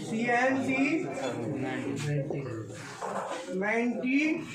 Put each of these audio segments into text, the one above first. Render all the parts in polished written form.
CNC 19।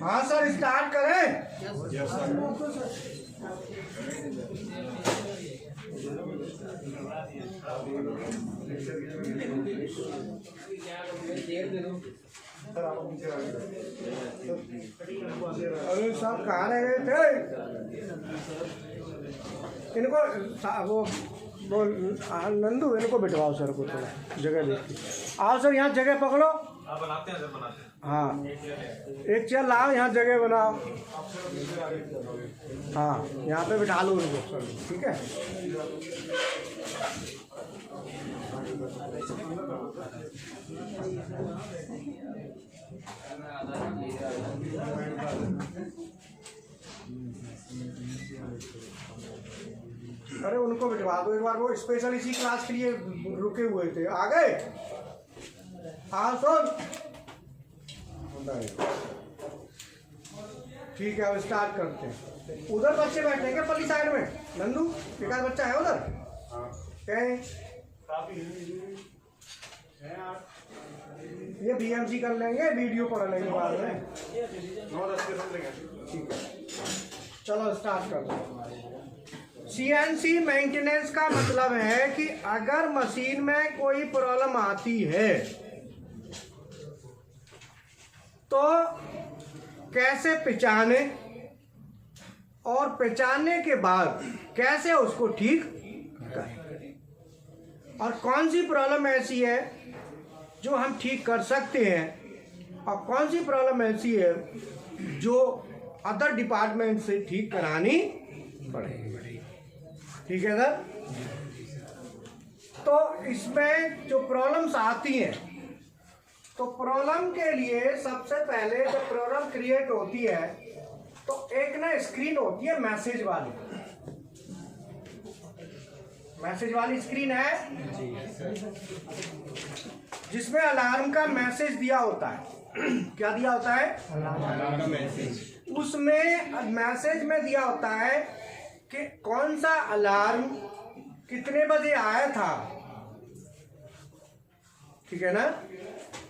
हाँ sir, start करें। अरे साहब कहाँ रह गए थे? इनको वो नंदू, इनको बिठवाओ सर को, थोड़ा जगह देखिए। आओ सर, यहाँ जगह पकड़ो। बनाते हैं सर, बनाते हैं। हाँ, एक चेयर लाओ, यहाँ जगह बनाओ। हाँ, यहाँ पे बिठा लो उनको सर, ठीक है। अरे उनको बिठवा दो एक बार, वो स्पेशल इसी क्लास के लिए रुके हुए थे। आ गए? हाँ सुन, ठीक है, अब स्टार्ट करते हैं। उधर बच्चे बैठेंगे पल्ली साइड में। नंदू, एक आध बच्चा है उधर? कहीं ये BMC कर लेंगे, वीडियो पढ़ लेंगे बाद में। ठीक है, चलो स्टार्ट करते हैं। CNC मेंटेनेंस का मतलब है कि अगर मशीन में कोई प्रॉब्लम आती है तो कैसे पहचाने, और पहचानने के बाद कैसे उसको ठीक करें, और कौन सी प्रॉब्लम ऐसी है जो हम ठीक कर सकते हैं, और कौन सी प्रॉब्लम ऐसी है जो अदर डिपार्टमेंट से ठीक करानी पड़ेगी। ठीक है सर? तो इसमें जो प्रॉब्लम्स आती हैं, तो प्रॉब्लम के लिए सबसे पहले जब प्रॉब्लम क्रिएट होती है तो एक ना स्क्रीन होती है मैसेज वाली। मैसेज वाली स्क्रीन है जिसमें अलार्म का मैसेज दिया होता है। क्या दिया होता है? अलार्म का मैसेज। उसमें मैसेज में दिया होता है कि कौन सा अलार्म कितने बजे आया था। ठीक है ना?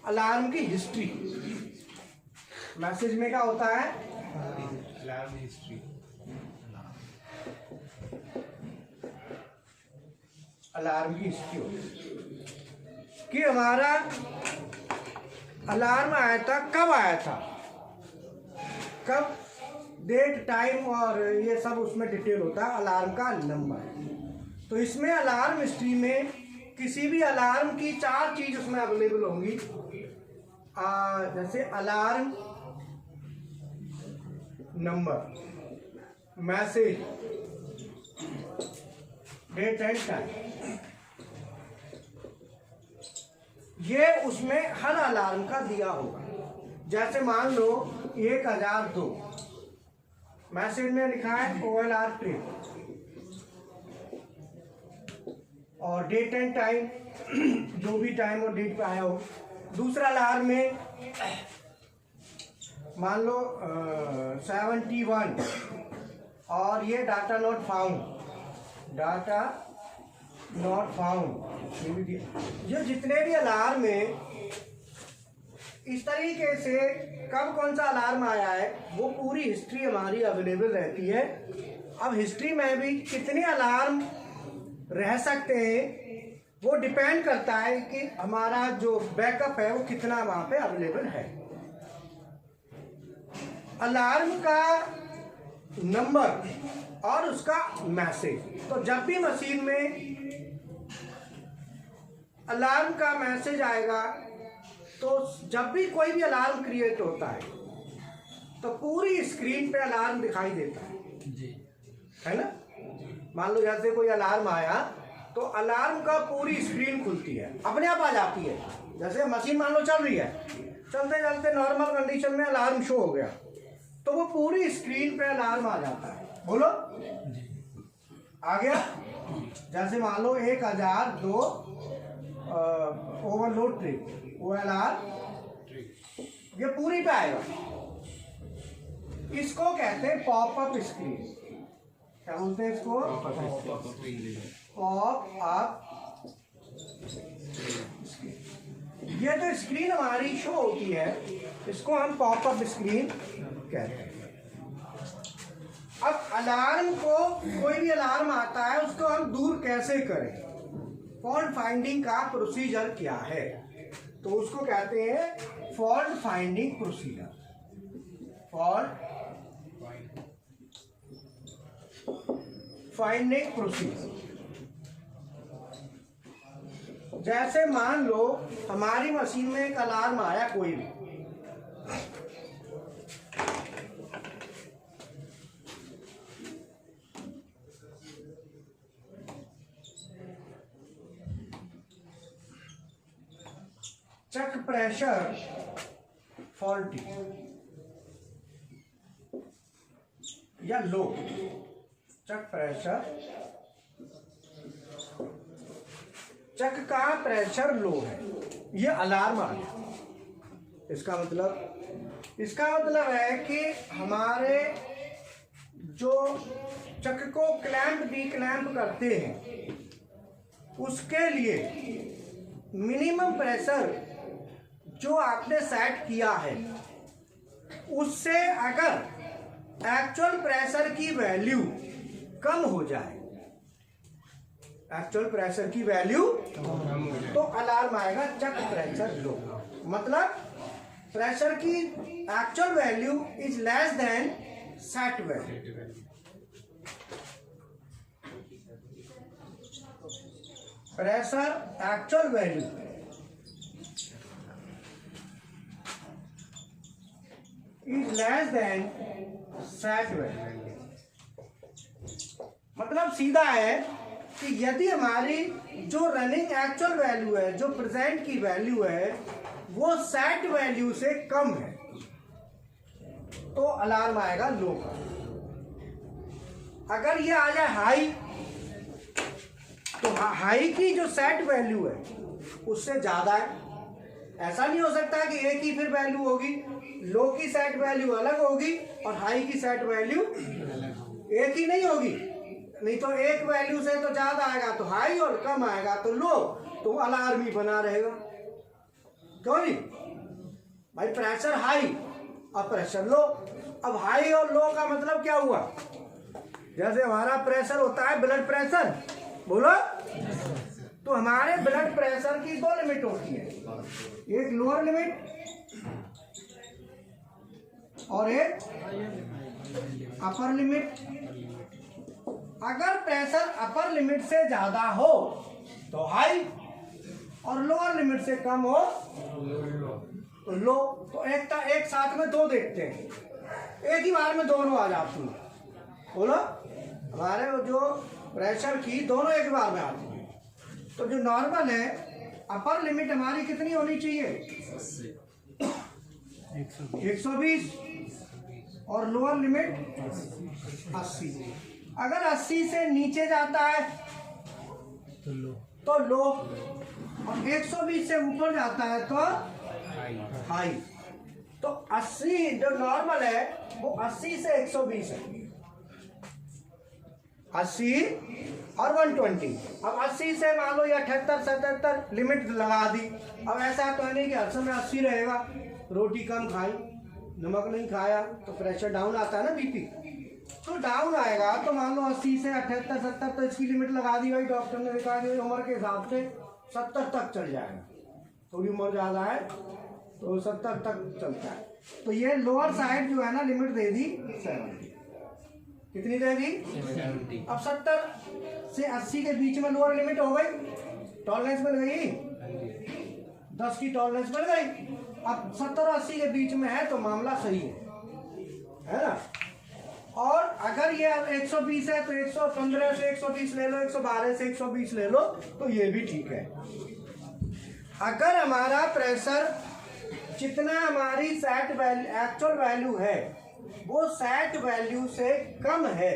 अलार्म की हिस्ट्री मैसेज में क्या होता है? Alarm history. अलार्म की हिस्ट्री होती है कि हमारा अलार्म आया था, कब आया था, कब, डेट, टाइम, और ये सब उसमें डिटेल होता है। अलार्म का नंबर। तो इसमें अलार्म हिस्ट्री में किसी भी अलार्म की 4 चीज उसमें अवेलेबल होंगी। जैसे alarm number, message, date and time, ये उसमें हर अलार्म का दिया होगा। जैसे मान लो 1002 मैसेज में लिखा है OLR ट्रेन, और डेट एंड टाइम जो भी टाइम और डेट पे आया हो। दूसरा अलार्म में मान लो 71 और ये data not found, data not found. ये जितने भी अलार्म है इस तरीके से कब कौन सा अलार्म आया है वो पूरी हिस्ट्री हमारी अवेलेबल रहती है। अब हिस्ट्री में भी कितने अलार्म रह सकते हैं वो डिपेंड करता है कि हमारा जो बैकअप है वो कितना वहाँ पे अवेलेबल है। अलार्म का नंबर और उसका मैसेज। तो जब भी मशीन में अलार्म का मैसेज आएगा, तो जब भी कोई भी अलार्म क्रिएट होता है तो पूरी स्क्रीन पे अलार्म दिखाई देता है जी, है ना। मान लो जैसे कोई अलार्म आया तो अलार्म का पूरी स्क्रीन खुलती है, अपने आप आ जाती है। जैसे मशीन मान लो चल रही है, चलते चलते नॉर्मल कंडीशन में अलार्म शो हो गया तो वो पूरी स्क्रीन पे अलार्म आ जाता है। बोलो आ गया। जैसे मान लो 1002 ओवरलोड ट्रिप, वो अलार्म ये पूरी पे आएगा। इसको कहते हैं पॉपअप स्क्रीन। क्या बोलते हैं इसको? Pop up screen. ये जो स्क्रीन हमारी शो होती है इसको हम पॉप अप स्क्रीन कहते हैं। अब अलार्म को, कोई भी अलार्म आता है उसको हम दूर कैसे करें, फॉल्ट फाइंडिंग का प्रोसीजर क्या है, तो उसको कहते हैं fault finding procedure. Fault finding procedure. जैसे मान लो हमारी मशीन में एक अलार्म आया कोई भी, चक प्रेशर फॉल्टी या लो, चक प्रेशर, चक का प्रेशर लो है, ये अलार्म आ गया। इसका मतलब है कि हमारे जो चक को क्लैंप डी क्लैंप करते हैं उसके लिए मिनिमम प्रेशर जो आपने सेट किया है उससे अगर एक्चुअल प्रेशर की वैल्यू कम हो जाए, एक्चुअल प्रेशर की वैल्यू तो अलार्म आएगा चक प्रेशर लो। मतलब प्रेशर की actual value is less than set value. Pressure actual value is less than set value. मतलब सीधा है कि यदि हमारी जो रनिंग एक्चुअल वैल्यू है, जो प्रेजेंट की वैल्यू है, वो सेट वैल्यू से कम है तो अलार्म आएगा लो का। अगर ये आ जाए हाई तो हाई की जो सेट वैल्यू है उससे ज्यादा है। ऐसा नहीं हो सकता कि एक ही फिर वैल्यू होगी, लो की सेट वैल्यू अलग होगी और हाई की सेट वैल्यू एक ही नहीं होगी। नहीं तो एक वैल्यू से तो ज्यादा आएगा तो हाई और कम आएगा तो लो, तो अलार्म ही बना रहेगा। क्यों नहीं भाई, प्रेशर हाई और प्रेशर लो। अब हाई और लो का मतलब क्या हुआ? जैसे हमारा प्रेशर होता है ब्लड प्रेशर, बोलो, तो हमारे ब्लड प्रेशर की दो लिमिट होती है, एक लोअर लिमिट और एक अपर लिमिट। अगर प्रेशर अपर लिमिट से ज्यादा हो तो हाई और लोअर लिमिट से कम हो तो लो। तो एक साथ में दो देखते हैं, एक ही बार में दोनों आ जाती हैं। बोलो, हमारे जो प्रेशर की दोनों एक बार में आती है। तो जो नॉर्मल है अपर लिमिट हमारी कितनी होनी चाहिए? 120 और लोअर लिमिट 80। अगर 80 से नीचे जाता है तो लो और 120 से ऊपर जाता है तो हाई। तो 80 जो नॉर्मल है वो 80 से 120 है, 80 और 120। अब 80 से मान लो या 78 77 लिमिट लगा दी। अब ऐसा तो नहीं कि हर समय 80 रहेगा, रोटी कम खाई, नमक नहीं खाया तो प्रेशर डाउन आता है ना, बीपी तो डाउन आएगा। तो मान लो 80 से 78 70 तो इसकी लिमिट लगा दी भाई, डॉक्टर ने लिखा दी उम्र के हिसाब से 70 तक चल जाएगा। थोड़ी उम्र ज़्यादा है तो 70 तक चलता है। तो ये लोअर साइड जो है ना लिमिट दे दी 70। कितनी दे दी? 70। अब 70 से 80 के बीच में लोअर लिमिट हो गई, टॉलरेंस मिल गई, 10 की टॉलरेंस मिल गई। अब 70 और 80 के बीच में है तो मामला सही है ना। और अगर ये 120 है तो 115 से 120 ले लो, 112 से 120 ले लो, तो ये भी ठीक है। अगर हमारा प्रेशर जितना हमारी सेट वैल्यू एक्चुअल वैल्यू है वो सेट वैल्यू से कम है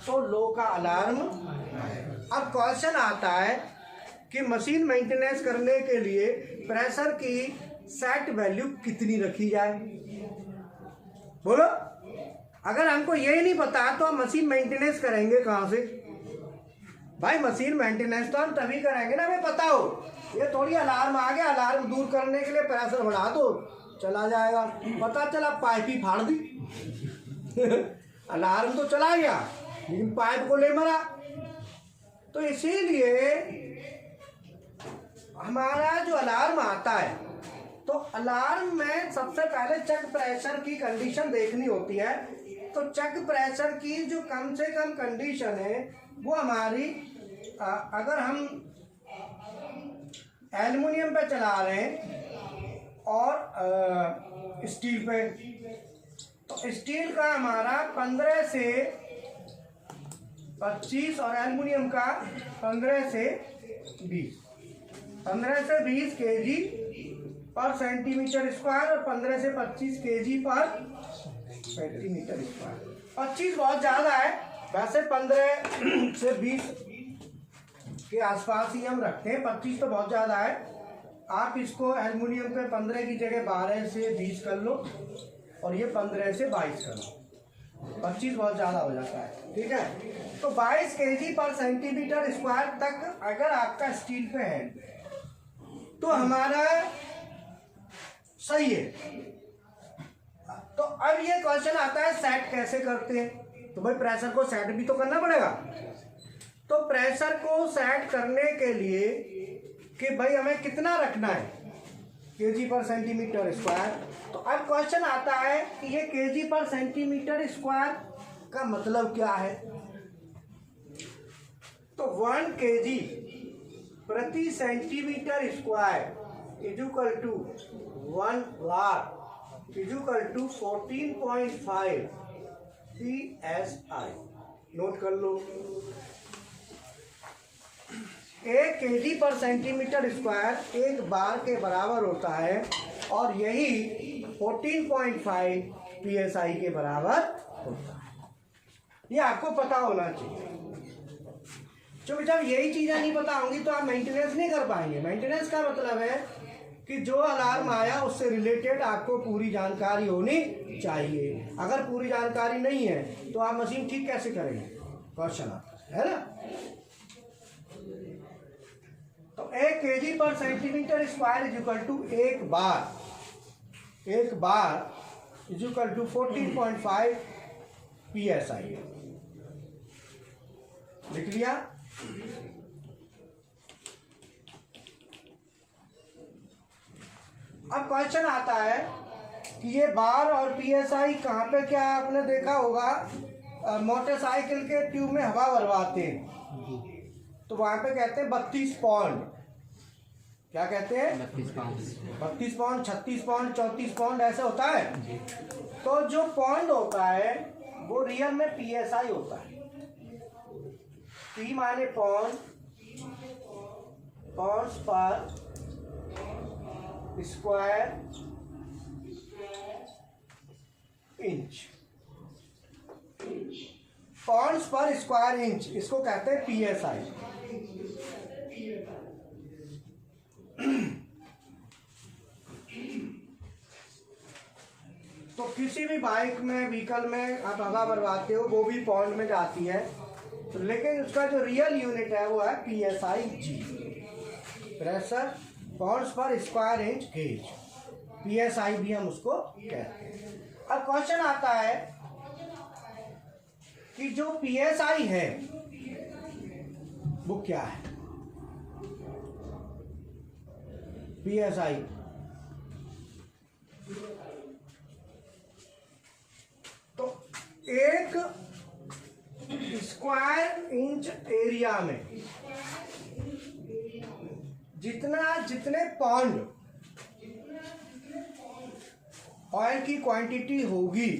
तो लो का अलार्म। अब क्वेश्चन आता है कि मशीन मेंटेनेंस करने के लिए प्रेशर की सेट वैल्यू कितनी रखी जाए? बोलो, अगर हमको यही नहीं पता तो हम मशीन मेंटेनेंस करेंगे कहाँ से? भाई मशीन मेंटेनेंस तो हम तभी करेंगे ना हमें पता हो। ये थोड़ी अलार्म आ गया, अलार्म दूर करने के लिए प्रेशर बढ़ा दो चला जाएगा, पता चला पाइप ही फाड़ दी अलार्म तो चला गया लेकिन पाइप को ले मरा। तो इसीलिए हमारा जो अलार्म आता है तो अलार्म में सबसे पहले चेक प्रेशर की कंडीशन देखनी होती है। तो चेक प्रेशर की जो कम से कम कंडीशन है वो हमारी अगर हम एल्युमिनियम पे चला रहे हैं और स्टील पे, तो स्टील का हमारा 15 से 25 और एल्युमिनियम का 15 से 20 केजी पर सेंटीमीटर स्क्वायर और 15 से 25 केजी पर सेंटीमीटर स्क्वायर। 25 बहुत ज़्यादा है, वैसे 15 से 20 के आसपास ही हम रखते हैं। 25 तो बहुत ज़्यादा है, आप इसको एल्युमिनियम पे 15 की जगह 12 से 20 कर लो और ये 15 से 22 कर लो। 25 बहुत ज़्यादा हो जाता है, ठीक है। तो 22 केजी पर सेंटीमीटर स्क्वायर तक अगर आपका स्टील पे है तो हमारा सही है। तो अब ये क्वेश्चन आता है सेट कैसे करते हैं? तो भाई प्रेशर को सेट भी तो करना पड़ेगा। तो प्रेशर को सेट करने के लिए कि भाई हमें कितना रखना है केजी पर सेंटीमीटर स्क्वायर। तो अब क्वेश्चन आता है कि ये केजी पर सेंटीमीटर स्क्वायर का मतलब क्या है? तो 1 केजी प्रति centimetre square equal to 1 bar equal to 14.5 PSI। Note कर लो, 1 केजी पर सेंटीमीटर स्क्वायर 1 बार के बराबर होता है और यही 14.5 PSI के बराबर होता है। ये आपको पता होना चाहिए, क्योंकि जब यही चीज़ें नहीं पता होंगी तो आप मेंटेनेंस नहीं कर पाएंगे। मेंटेनेंस का मतलब है कि जो अलार्म आया उससे रिलेटेड आपको पूरी जानकारी होनी चाहिए। अगर पूरी जानकारी नहीं है तो आप मशीन ठीक कैसे करेंगे? क्वेश्चन आता है ना। तो 1 केजी पर centimetre square equal to 1 bar equal to 14.5 PSI। लिख लिया। अब क्वेश्चन आता है कि ये बार और PSI कहाँ पे, क्या आपने देखा होगा मोटरसाइकिल के ट्यूब में हवा भरवाते हैं तो वहां पे कहते हैं 32 पाउंड। क्या कहते हैं? 32 पाउंड, 36 पाउंड, 34 पाउंड ऐसे होता है। तो जो पाउंड होता है वो रियल में PSI होता है। P माने पाउंड, पाउंड्स पर स्क्वायर इंच, पाउंड्स पर स्क्वायर इंच, इसको कहते हैं PSI। तो किसी भी बाइक में, व्हीकल में आप हवा भरवाते हो वो भी पाउंड में जाती है, तो लेकिन उसका जो रियल यूनिट है वो है PSI G, प्रेशर पाउंड्स पर स्क्वायर इंच गेज। PSI भी हम उसको कहते हैं। अब क्वेश्चन आता है कि जो PSI है वो क्या है? PSI 1 स्क्वायर इंच एरिया में जितने पाउंड ऑयल की क्वांटिटी होगी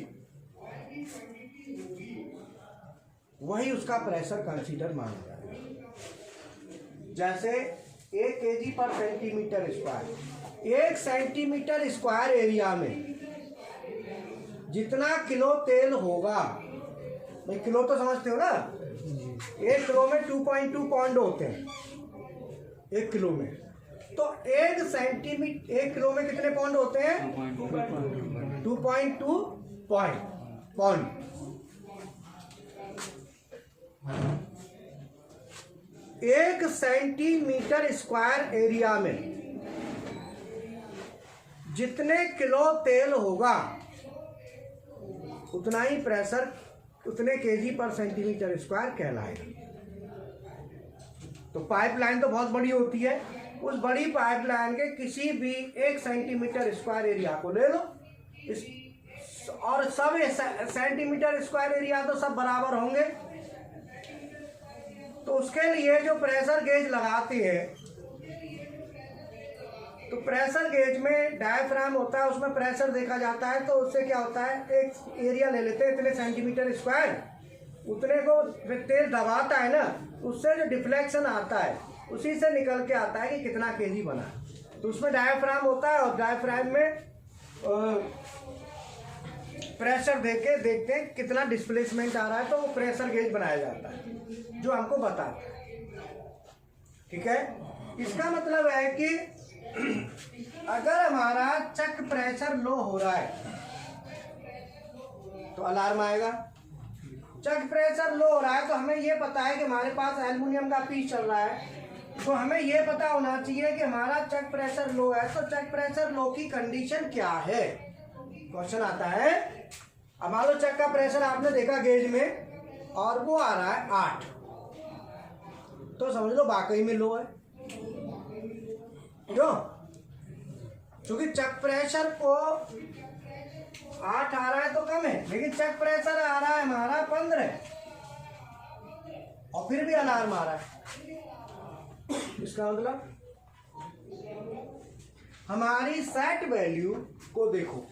वही उसका प्रेशर कंसीडर माना जाएगा। जैसे 1 kg पर centimetre square, 1 centimetre square area में जितना किलो तेल होगा, भाई किलो तो समझते हो ना, 1 किलो में 2.2 पाउंड होते हैं 1 किलो में, तो 1 किलो में कितने पाउंड होते हैं? 2.2 पाउंड। 1 सेंटीमीटर स्क्वायर एरिया में जितने किलो तेल होगा उतना ही प्रेशर, उतने केजी पर सेंटीमीटर स्क्वायर कहलाएगा। तो पाइपलाइन तो बहुत बड़ी होती है, उस बड़ी पाइपलाइन के किसी भी 1 सेंटीमीटर स्क्वायर एरिया को ले लो, और सब सेंटीमीटर स्क्वायर एरिया तो सब बराबर होंगे, तो उसके लिए जो प्रेशर गेज लगाते हैं, तो प्रेशर गेज में डायफ्राम होता है, उसमें प्रेशर देखा जाता है। तो उससे क्या होता है, एक एरिया ले लेते हैं इतने सेंटीमीटर स्क्वायर, उतने को तेल दबाता है ना, उससे जो डिफ्लेक्शन आता है उसी से निकल के आता है कि कितना केजी बना है। तो उसमें डायफ्राम होता है और डायफ्राम में प्रेशर देके देखते हैं कितना डिस्प्लेसमेंट आ रहा है, तो वो प्रेशर गेज बनाया जाता है जो हमको बताता है। ठीक है, इसका मतलब है कि अगर हमारा चक प्रेशर लो हो रहा है तो अलार्म आएगा। चक प्रेशर लो हो रहा है तो हमें ये पता है कि हमारे पास एल्युमिनियम का पीस चल रहा है, तो हमें ये पता होना चाहिए कि हमारा चक प्रेशर लो है, तो चक प्रेशर लो की कंडीशन क्या है। क्वेश्चन आता है, अब मान लो चक का प्रेशर आपने देखा गेज में और वो आ रहा है 8, तो समझ लो वाकई में लो है। क्यों? क्योंकि चक प्रेशर को 8 आ रहा है तो कम है, लेकिन चक प्रेशर आ रहा है हमारा 15 और फिर भी अलार्म आ रहा है। इसका मतलब हमारी सेट वैल्यू को देखो,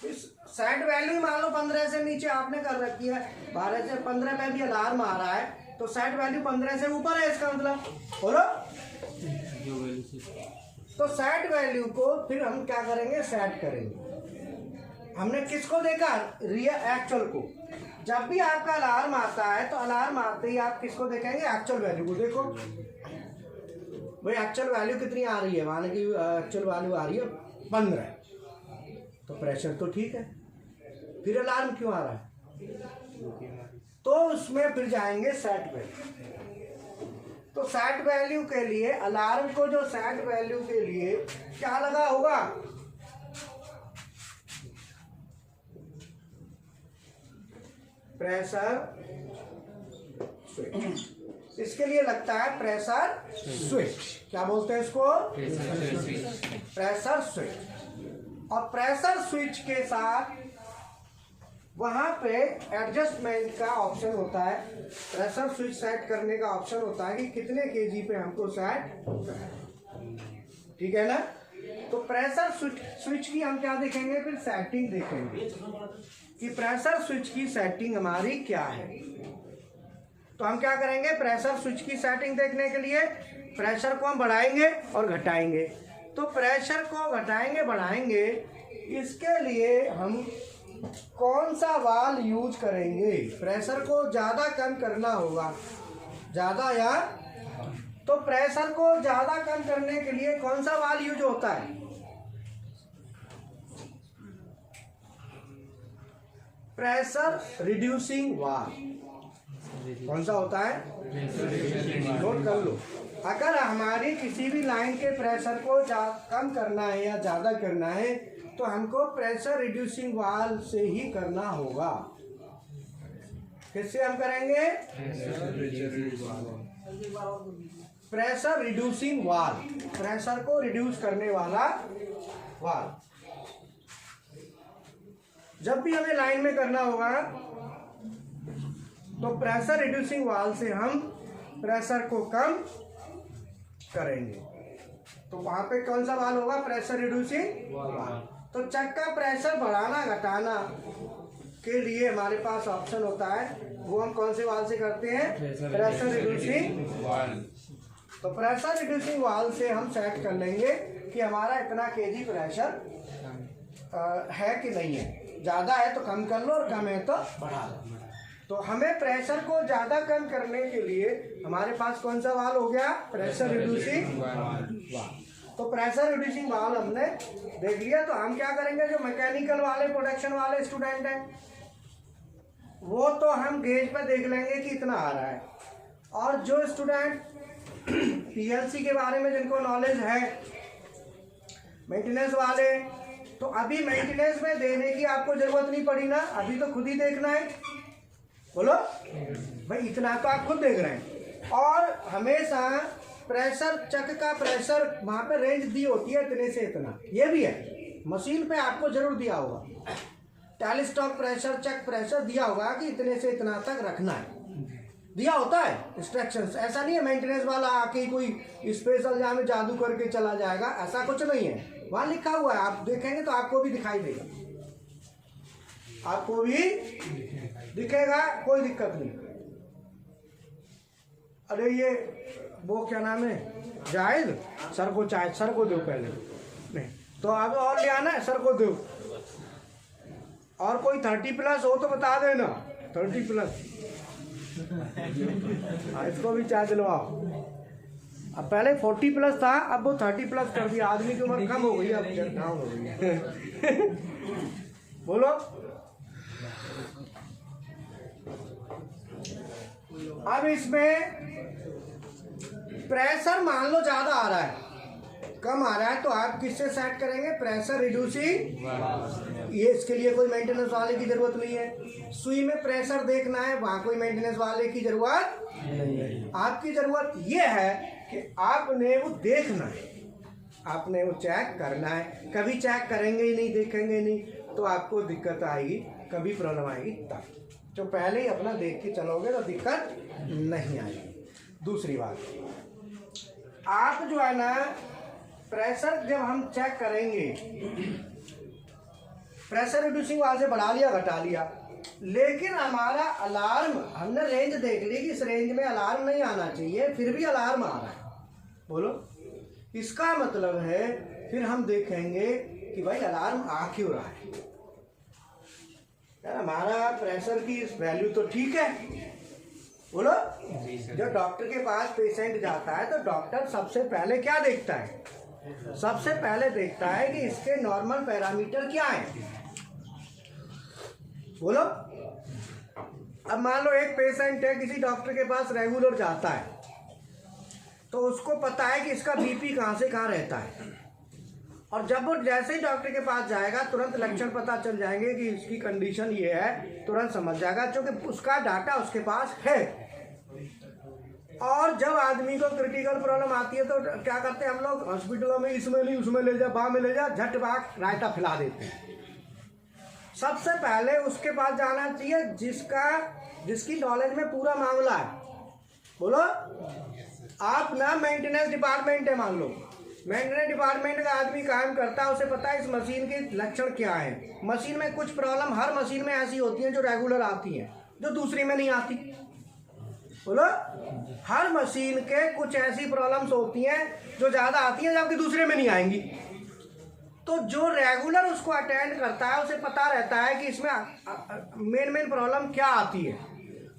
इस सेट वैल्यू मान लो 15 से नीचे आपने कर रखी है, 12 से 15 पे भी अलार्म आ रहा है, तो सेट वैल्यू 15 से ऊपर है, इसका मतलब बोलो। तो सेट वैल्यू को फिर हम क्या करेंगे, सेट करेंगे। हमने किसको देखा, रियल एक्चुअल को। जब भी आपका अलार्म आता है तो अलार्म आते ही आप किसको देखेंगे, एक्चुअल वैल्यू को देखो। भाई एक्चुअल वैल्यू कितनी आ रही है, माने कि एक्चुअल वैल्यू आ रही है 15, तो प्रेशर तो ठीक है, फिर अलार्म क्यों आ रहा है? तो उसमें फिर जाएंगे सेट वैल्यू। तो सेट वैल्यू के लिए अलार्म को, जो सेट वैल्यू के लिए क्या लगा होगा, प्रेशर स्विच। इसके लिए लगता है प्रेशर स्विच। क्या बोलते हैं इसको, प्रेशर स्विच। और प्रेशर स्विच के साथ वहां पे एडजस्टमेंट का ऑप्शन होता है, प्रेशर स्विच सेट करने का ऑप्शन होता है कि कितने केजी पे हमको सेट होता है। ठीक है ना। तो प्रेशर स्विच की हम क्या देखेंगे, फिर सेटिंग देखेंगे कि प्रेशर स्विच की सेटिंग हमारी क्या है। तो हम क्या करेंगे, प्रेशर स्विच की सेटिंग देखने के लिए प्रेशर को हम बढ़ाएंगे और घटाएंगे। तो प्रेशर को घटाएंगे बढ़ाएंगे, इसके लिए हम कौन सा वाल यूज करेंगे। प्रेशर को ज़्यादा कम करना होगा, ज़्यादा या, तो प्रेशर को ज़्यादा कम करने के लिए कौन सा वाल यूज होता है, प्रेशर रिड्यूसिंग वाल। कौन सा होता है, नोट कर लो। अगर हमारी किसी भी लाइन के प्रेशर को कम करना है या ज़्यादा करना है तो हमको प्रेशर रिड्यूसिंग वाल से ही करना होगा। किससे हम करेंगे, प्रेशर रिड्यूसिंग वाल, प्रेशर को रिड्यूस करने वाला वाल। जब भी हमें लाइन में करना होगा तो प्रेशर रिड्यूसिंग वाल्व से हम प्रेशर को कम करेंगे। तो वहां पे कौन सा वाल्व होगा? Pressure reducing valve. तो चक का प्रेशर बढ़ाना घटाना के लिए हमारे पास ऑप्शन होता है, वो हम कौन से वाल्व से करते हैं? Pressure reducing valve. तो प्रेशर रिड्यूसिंग वाल्व से हम सेट कर लेंगे कि हमारा इतना केजी प्रेशर है कि नहीं है, ज़्यादा है तो कम कर लो और कम है तो बढ़ा लो। तो हमें प्रेशर को ज़्यादा कम करने के लिए हमारे पास कौन सा वाल्व हो गया? Pressure reducing valve. तो प्रेशर रिड्यूसिंग वाल्व हमने देख लिया। तो हम क्या करेंगे, जो मैकेनिकल वाले प्रोडक्शन वाले स्टूडेंट हैं वो तो हम गेज पे देख लेंगे कि इतना आ रहा है, और जो स्टूडेंट पीएलसी के बारे में जिनको नॉलेज है, मेंटेनेंस वाले, तो अभी मेंटेनेंस में देने की आपको जरूरत नहीं पड़ी ना, अभी तो खुद ही देखना है। बोलो भाई, इतना तो आप खुद देख रहे हैं। और हमेशा प्रेशर, चक का प्रेशर वहां पे रेंज दी होती है इतने से इतना, ये भी है मशीन पे आपको जरूर दिया होगा। टेलीस्टॉक प्रेशर, चक प्रेशर दिया होगा कि इतने से इतना तक रखना है, दिया होता है इंस्ट्रक्शंस। ऐसा नहीं है मेंटेनेंस वाला आके कोई स्पेशल जहाँ में जादू करके चला जाएगा, ऐसा कुछ नहीं है। वहाँ लिखा हुआ है, आप देखेंगे तो आपको भी दिखाई देगा, आपको भी दिखेगा, कोई दिक्कत नहीं। अरे ये वो क्या नाम है, जाहिद, सर को चाय, सर को दो पहले, नहीं तो अब और ले आना है, सर को दो। और कोई 30+ हो तो बता देना, 30+। इसको भी चाय दिलवाओ। अब पहले 40+ था, अब वो 30+ कर दिया। आदमी की उम्र कम हो गई, अब डाउन हो गई है। बोलो, अब इसमें प्रेशर मान लो ज्यादा आ रहा है, कम आ रहा है, तो आप किससे सेट करेंगे? Pressure reducing. ये इसके लिए कोई मेंटेनेंस वाले की जरूरत नहीं है। सुई में प्रेशर देखना है, वहां कोई मेंटेनेंस वाले की जरूरत नहीं है। आपकी जरूरत ये है कि आपने वो देखना है, आपने वो चेक करना है। कभी चेक करेंगे ही नहीं, देखेंगे नहीं, तो आपको दिक्कत आएगी, कभी प्रॉब्लम आएगी तब। जो पहले ही अपना देख के चलोगे तो दिक्कत नहीं आएगी। दूसरी बात, आप जो है ना प्रेशर जब हम चेक करेंगे, प्रेशर रिड्यूसिंग वाल्व से बढ़ा लिया, घटा लिया, लेकिन हमारा अलार्म, हमने रेंज देख ली कि इस रेंज में अलार्म नहीं आना चाहिए, फिर भी अलार्म आ रहा है। बोलो, इसका मतलब है फिर हम देखेंगे कि भाई अलार्म आ क्यों रहा है। यार हमारा प्रेशर की वैल्यू तो ठीक है। बोलो, जब डॉक्टर के पास पेशेंट जाता है तो डॉक्टर सबसे पहले क्या देखता है? सबसे पहले देखता है कि इसके नॉर्मल पैरामीटर क्या है। बोलो, अब मान लो एक पेशेंट है, किसी डॉक्टर के पास रेगुलर जाता है, तो उसको पता है कि इसका बीपी कहाँ से कहाँ रहता है, और जब वो जैसे ही डॉक्टर के पास जाएगा तुरंत लक्षण पता चल जाएंगे कि इसकी कंडीशन ये है, तुरंत समझ जाएगा क्योंकि उसका डाटा उसके पास है। और जब आदमी को क्रिटिकल प्रॉब्लम आती है तो क्या करते हैं हम लोग? हॉस्पिटलों में इसमें नहीं, उसमें ले जा, बा में ले जा, झट भाग रायता फैला देते हैं। सबसे पहले उसके पास जाना चाहिए जिसकी नॉलेज में पूरा मामला है। बोलो, आप ना मेंटेनेंस डिपार्टमेंट है, मान लो मेंटेनेंस डिपार्टमेंट का आदमी काम करता है, उसे पता है इस मशीन के लक्षण क्या है। मशीन में कुछ प्रॉब्लम हर मशीन में ऐसी होती हैं जो रेगुलर आती हैं, जो दूसरी में नहीं आती। बोलो, हर मशीन के कुछ ऐसी प्रॉब्लम्स होती हैं जो ज़्यादा आती हैं जबकि दूसरे में नहीं आएंगी। तो जो रेगुलर उसको अटेंड करता है उसे पता रहता है कि इसमें मेन प्रॉब्लम क्या आती है,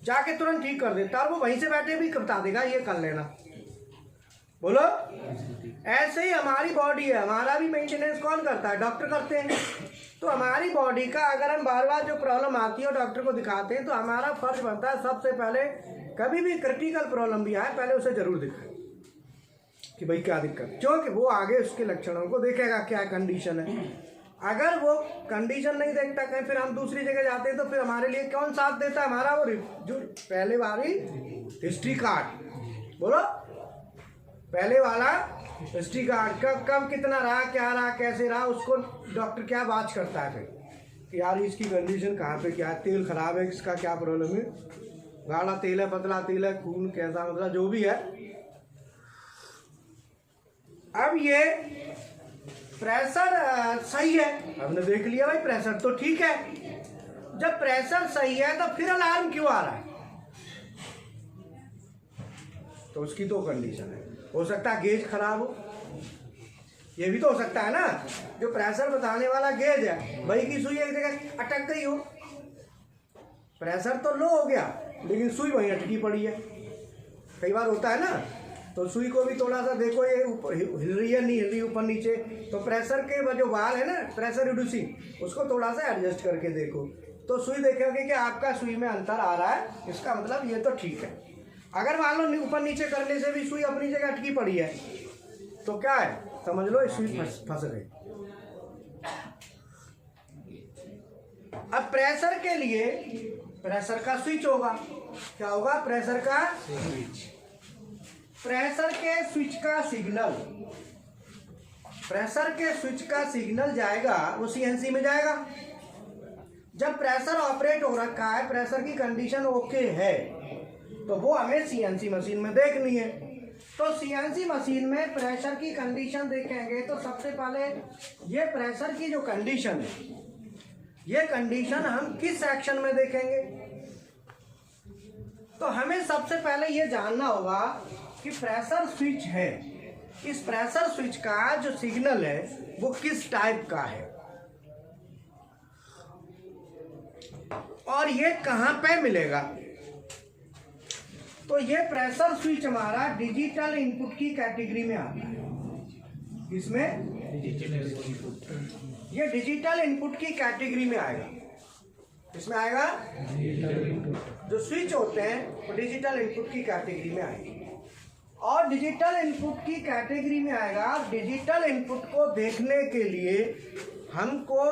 जाके तुरंत ठीक कर देता है, और वो वहीं से बैठे भी बता देगा ये कर लेना। बोलो, ऐसे ही हमारी बॉडी है, हमारा भी मेंटेनेंस कौन करता है? डॉक्टर करते हैं। तो हमारी बॉडी का अगर हम बार बार जो प्रॉब्लम आती है और डॉक्टर को दिखाते हैं, तो हमारा फर्ज बनता है सबसे पहले, कभी भी क्रिटिकल प्रॉब्लम भी आए पहले उसे जरूर दिखाएं कि भाई क्या दिक्कत, क्योंकि वो आगे उसके लक्षणों को देखेगा क्या कंडीशन है। अगर वो कंडीशन नहीं देखता कहीं, फिर हम दूसरी जगह जाते हैं, तो फिर हमारे लिए कौन साथ देता है? हमारा वो जो पहले वाली हिस्ट्री कार्ड। बोलो, पहले वाला हिस्ट्री कार्ड, कब कितना रहा, क्या रहा, कैसे रहा, उसको डॉक्टर क्या वाच करता है। फिर कि यार इसकी कंडीशन कहाँ पे क्या है, तेल खराब है, इसका क्या प्रॉब्लम है, गाढ़ा तेल है, पतला तेल है, खून कैसा, मतलब जो भी है। अब ये प्रेशर सही है, हमने देख लिया भाई प्रेशर तो ठीक है। जब प्रेशर सही है तो फिर अलार्म क्यों आ रहा है? तो उसकी दो कंडीशन है, हो सकता है गेज खराब हो, ये भी तो हो सकता है ना, जो प्रेशर बताने वाला गेज है वही की सुई एक जगह अटक गई हो, प्रेशर तो लो हो गया लेकिन सुई वहीं अटकी पड़ी है, कई बार होता है ना। तो सुई को भी थोड़ा सा देखो, ये हिल रही है नहीं हिल रही ऊपर नीचे, तो प्रेशर के जो वाल है ना, प्रेशर रिड्यूसिंग, उसको थोड़ा सा एडजस्ट करके देखो, तो सुई देखोगे कि आपका सुई में अंतर आ रहा है, इसका मतलब ये तो ठीक है। अगर मान लो ऊपर नीचे करने से भी सुई अपनी जगह अटकी पड़ी है तो क्या है, समझ लो सुई फंस गई। अब प्रेशर के लिए प्रेशर का स्विच होगा, क्या होगा, प्रेशर का स्विच, प्रेशर के स्विच का सिग्नल, प्रेशर के स्विच का सिग्नल जाएगा वो सीएनसी में जाएगा। जब प्रेशर ऑपरेट हो रखा है, प्रेशर की कंडीशन ओके है, तो वो हमें सीएनसी मशीन में देखनी है। तो सीएनसी मशीन में प्रेशर की कंडीशन देखेंगे तो सबसे पहले ये प्रेशर की जो कंडीशन है, ये कंडीशन हम किस सेक्शन में देखेंगे। तो हमें सबसे पहले ये जानना होगा कि प्रेशर स्विच है, इस प्रेशर स्विच का जो सिग्नल है वो किस टाइप का है और ये कहां पे मिलेगा। तो ये प्रेशर स्विच हमारा डिजिटल इनपुट की कैटेगरी में आता है। इसमें ये डिजिटल इनपुट की कैटेगरी में आएगा, इसमें आएगा, जो स्विच होते हैं वो डिजिटल इनपुट की कैटेगरी में आएंगे। और डिजिटल इनपुट की कैटेगरी में आएगा। डिजिटल इनपुट को देखने के लिए हमको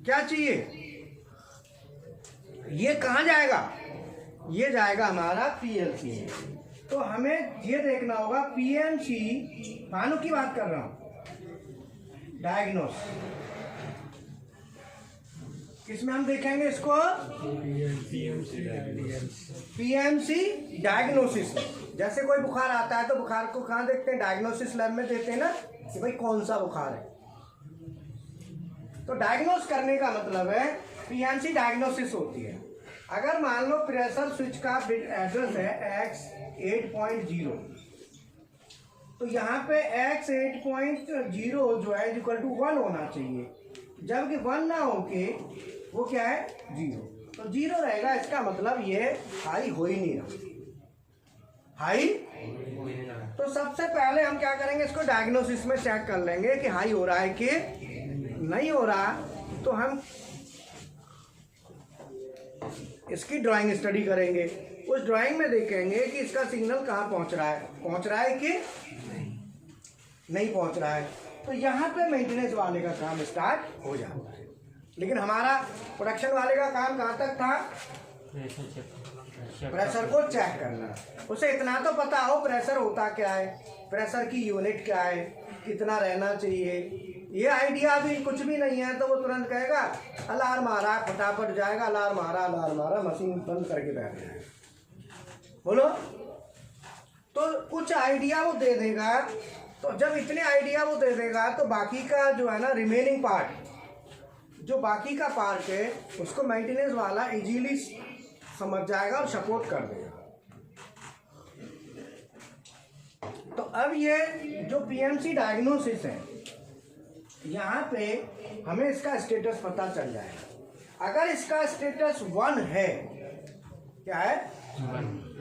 क्या चाहिए, ये कहाँ जाएगा, ये जाएगा हमारा पीएलसी में। तो हमें ये देखना होगा पीएमसी, भानु की बात कर रहा हूं, डायग्नोस, किसमें हम देखेंगे इसको, पीएमसी डायग्नोसिस। जैसे कोई बुखार आता है तो बुखार को कहाँ देखते हैं, डायग्नोसिस लैब में देते हैं ना, कि भाई कौन सा बुखार है। तो डायग्नोस करने का मतलब है पीएमसी डायग्नोसिस होती है। अगर मान लो प्रेशर स्विच का एड्रेस है X8.0, तो यहाँ पे X8.0 जो है इक्वल टू 1 होना चाहिए, जबकि 1 ना होके वो क्या है 0, तो 0 रहेगा, इसका मतलब ये हाई हो ही नहीं रहा, हाई। तो सबसे पहले हम क्या करेंगे, इसको डायग्नोसिस में चेक कर लेंगे कि हाई हो रहा है कि नहीं हो रहा। तो हम इसकी ड्राइंग स्टडी करेंगे, उस ड्राइंग में देखेंगे कि इसका सिग्नल कहाँ पहुँच रहा है कि नहीं पहुँच रहा है। तो यहाँ पे मेंटेनेंस वाले का काम स्टार्ट हो जाता है। लेकिन हमारा प्रोडक्शन वाले का काम कहाँ तक था, प्रेशर को चेक करना। उसे इतना तो पता हो प्रेशर होता क्या है, प्रेशर की यूनिट क्या है, कितना रहना चाहिए, ये आइडिया भी कुछ भी नहीं है। तो वो तुरंत कहेगा अलार्म आ रहा है, फटाफट जाएगा, अलार्म आ रहा, मशीन बंद करके बैठ जाएगा। बोलो, तो कुछ आइडिया वो दे देगा। तो जब इतने आइडिया वो दे देगा तो बाकी का जो है ना रिमेनिंग पार्ट, जो बाकी का पार्ट है उसको मेंटेनेंस वाला इजीली समझ जाएगा और सपोर्ट कर देगा। तो अब ये जो पीएमसी डायग्नोसिस है, यहाँ पे हमें इसका स्टेटस पता चल जाएगा। अगर इसका स्टेटस 1 है, क्या है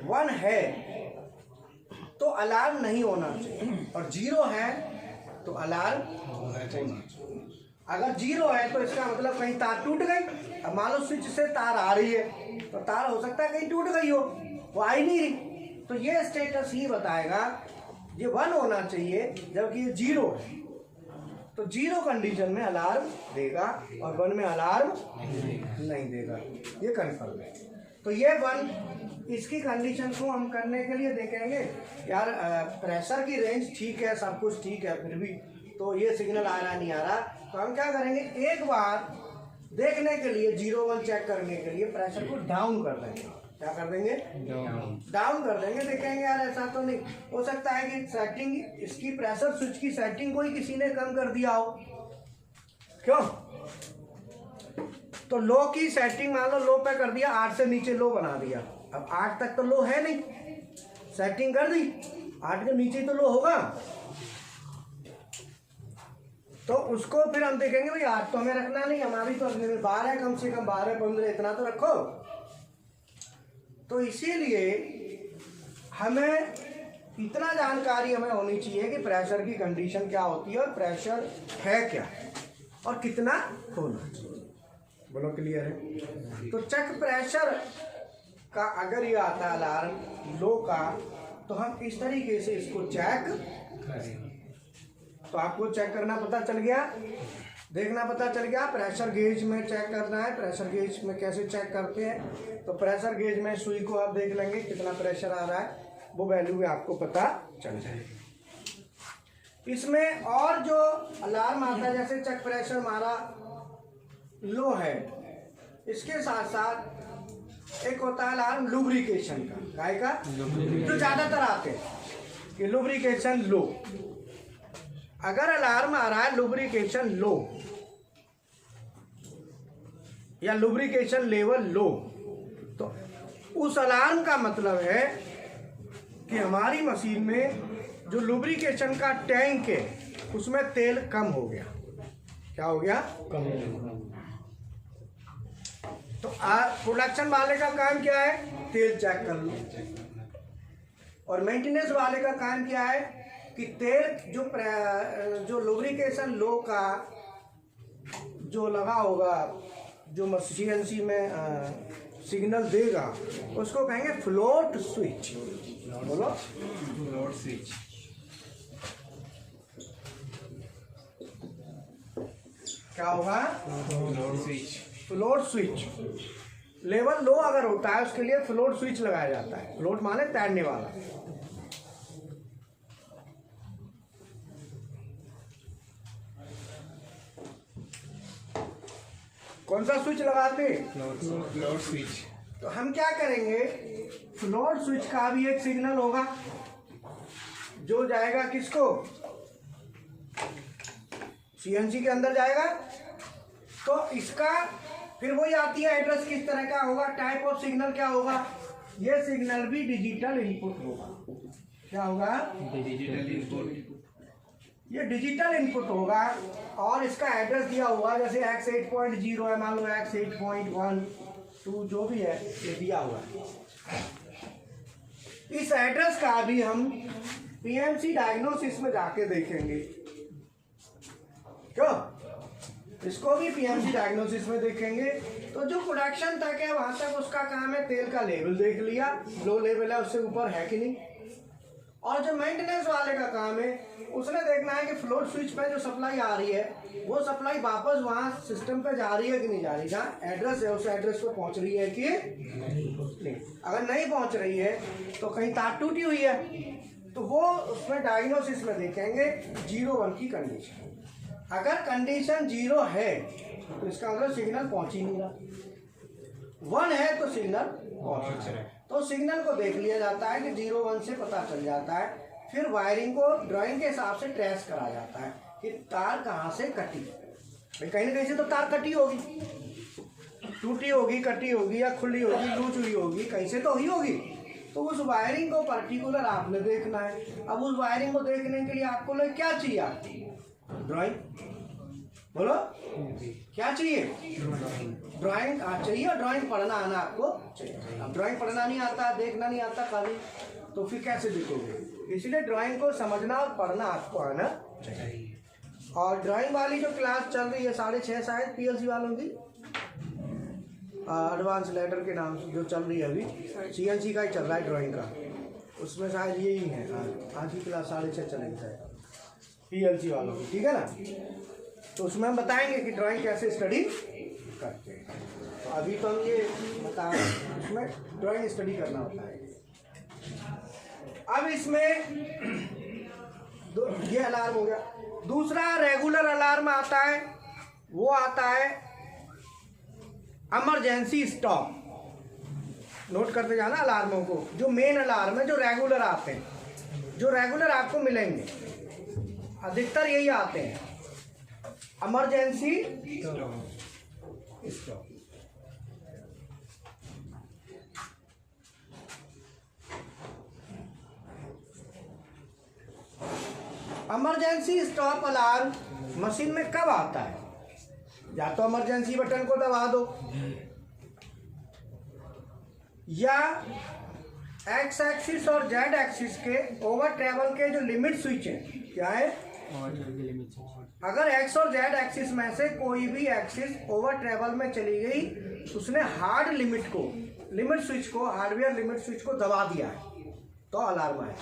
1 है, तो अलार्म नहीं होना चाहिए, और 0 है तो अलार्म होना चाहिए। अगर 0 है तो इसका मतलब कहीं तार टूट गई। अब मान लो स्विच से तार आ रही है, तो तार हो सकता है कहीं टूट गई हो, वो आई नहीं रही, तो ये स्टेटस ही बताएगा ये 1 होना चाहिए, जबकि ये 0 है। तो 0 कंडीशन में अलार्म देगा और 1 में अलार्म नहीं देगा, ये कन्फर्म है। तो ये 1, इसकी कंडीशन को हम करने के लिए देखेंगे यार प्रेशर की रेंज ठीक है, सब कुछ ठीक है, फिर भी तो ये सिग्नल आ रहा नहीं आ रहा। तो हम क्या करेंगे, एक बार देखने के लिए 0-1 चेक करने के लिए प्रेशर को डाउन कर देंगे। क्या कर देंगे? डाउन कर देंगे। देखेंगे यार ऐसा तो नहीं हो सकता है कि सेटिंग इसकी प्रेशर स्विच की सेटिंग को ही किसी ने कम कर दिया हो। क्यों? तो लो की सेटिंग मान लो लो पे कर दिया, 8 से नीचे लो बना दिया। अब 8 तक तो लो है नहीं, सेटिंग कर दी, 8 के नीचे तो लो होगा। तो उसको फिर हम देखेंगे भाई 8 तो हमें रखना नहीं, हमारी तो अपने में 12 है, कम से कम 12-15 इतना तो रखो। तो इसीलिए हमें इतना जानकारी हमें होनी चाहिए कि प्रेशर की कंडीशन क्या होती है और प्रेशर है क्या और कितना होना चाहिए। बोलो क्लियर है? तो चेक प्रेशर का अगर ये आता है अलार्म लो का, तो हम इस तरीके से इसको चेक करें। तो आपको चेक करना पता चल गया, देखना पता चल गया। प्रेशर गेज में चेक करना है। प्रेशर गेज में कैसे चेक करते हैं? तो प्रेशर गेज में सुई को आप देख लेंगे कितना प्रेशर आ रहा है, वो वैल्यू भी आपको पता चल जाएगी। इसमें और जो अलार्म आता है, जैसे चेक प्रेशर हमारा लो है, इसके साथ साथ एक होता है अलार्म लुब्रिकेशन का। काय का? जो ज्यादातर आते हैं कि लुब्रिकेशन लो। अगर अलार्म आ रहा है लुब्रिकेशन लो या लुब्रिकेशन लेवल लो, तो उस अलार्म का मतलब है कि हमारी मशीन में जो लुब्रिकेशन का टैंक है उसमें तेल कम हो गया। क्या हो गया? कम हो गया। तो प्रोडक्शन वाले का काम क्या है? तेल चेक कर लो। और मेंटेनेंस वाले का काम क्या है कि तेल जो लुब्रिकेशन लो का जो लगा होगा, जो सीएनसी में सिग्नल देगा, उसको कहेंगे फ्लोट स्विच। बोलो फ्लोट स्विच। क्या होगा? Float switch. Float switch level low अगर होता है उसके लिए फ्लोट स्विच लगाया जाता है। फ्लोट माने तैरने वाला। कौन सा स्विच लगाते? Float switch. तो हम क्या करेंगे, फ्लोट स्विच का भी एक सिग्नल होगा जो जाएगा किसको? सीएनसी के अंदर जाएगा। तो इसका फिर वही आती है एड्रेस किस तरह का होगा, टाइप ऑफ सिग्नल क्या होगा? ये सिग्नल भी डिजिटल इनपुट होगा। क्या होगा? Digital input. ये डिजिटल इनपुट होगा और इसका एड्रेस दिया हुआ, जैसे x8.0 है, मान लो x8.12 जो भी है ये दिया हुआ है। इस एड्रेस का भी हम पीएमसी डायग्नोसिस में जाके देखेंगे। क्यों? इसको भी पीएमसी डायग्नोसिस में देखेंगे। तो जो प्रोडक्शन तक है वहां तक उसका काम है तेल का लेवल देख लिया, लो लेवल है उससे ऊपर है कि नहीं। और जो मेंटेनेंस वाले का काम है उसने देखना है कि फ्लोट स्विच पे जो सप्लाई आ रही है वो सप्लाई वापस वहां सिस्टम पे जा रही है कि नहीं जा रही, जहाँ एड्रेस है उस एड्रेस पे पहुंच रही है कि नहीं। अगर नहीं पहुंच रही है तो कहीं तार टूटी हुई है, तो वो उसमें डायग्नोसिस में देखेंगे 0-1 की कंडीशन। अगर कंडीशन 0 है तो इसका मतलब सिग्नल पहुंच ही नहीं रहा। 1 है तो सिग्नल पहुंच रहा है। तो सिग्नल को देख लिया जाता है कि 0-1 से पता चल जाता है। फिर वायरिंग को ड्राइंग के हिसाब से ट्रेस करा जाता है कि तार कहाँ से कटी। भाई कहीं ना कहीं से तो तार कटी होगी, टूटी होगी, कटी होगी या खुली होगी, लूज हुई होगी, कहीं से तो हुई होगी। तो उस वायरिंग को पर्टिकुलर आपने देखना है। अब उस वायरिंग को देखने के लिए आपको क्या चाहिए? ड्राइंग। बोलो क्या चाहिए? ड्राइंग चाहिए और ड्राइंग पढ़ना आना आपको चाहिए। अब ड्राइंग पढ़ना नहीं आता, देखना नहीं आता खाली, तो फिर कैसे देखोगे? इसलिए ड्राइंग को समझना और पढ़ना आपको आना चाहिए। और ड्राइंग वाली जो क्लास चल रही है 6:30 शायद पीएलसी वालों की, एडवांस लेटर के नाम से जो चल रही है अभी, सीएनसी का ही चल रहा है ड्राइंग का, उसमें शायद यही है। आज की क्लास 6:30 चलेगी शायद पीएलसी वालों की, ठीक है ना। तो उसमें हम बताएंगे कि ड्राइंग कैसे स्टडी करते हैं। तो अभी तो हम ये बता रहे हैं उसमें ड्राइंग स्टडी करना होता है। अब इसमें ये अलार्म हो गया। दूसरा रेगुलर अलार्म आता है, वो आता है इमरजेंसी स्टॉप, नोट करते जाना अलार्मों को, जो मेन अलार्म है, जो रेगुलर आते हैं, जो रेगुलर आपको मिलेंगे, अधिकतर यही आते हैं, emergency stop. Emergency stop alarm machine में कब आता है? या तो इमरजेंसी बटन को दबा दो, या एक्स एक्सिस और जेड एक्सिस के ओवर ट्रेवल के जो लिमिट स्विच है, क्या है, अगर एक्स और जेड एक्सिस में से कोई भी एक्सिस ओवर ट्रेवल में चली गई, उसने हार्ड लिमिट को, लिमिट स्विच को, हार्डवेयर लिमिट स्विच को दबा दिया है, तो अलार्म आए।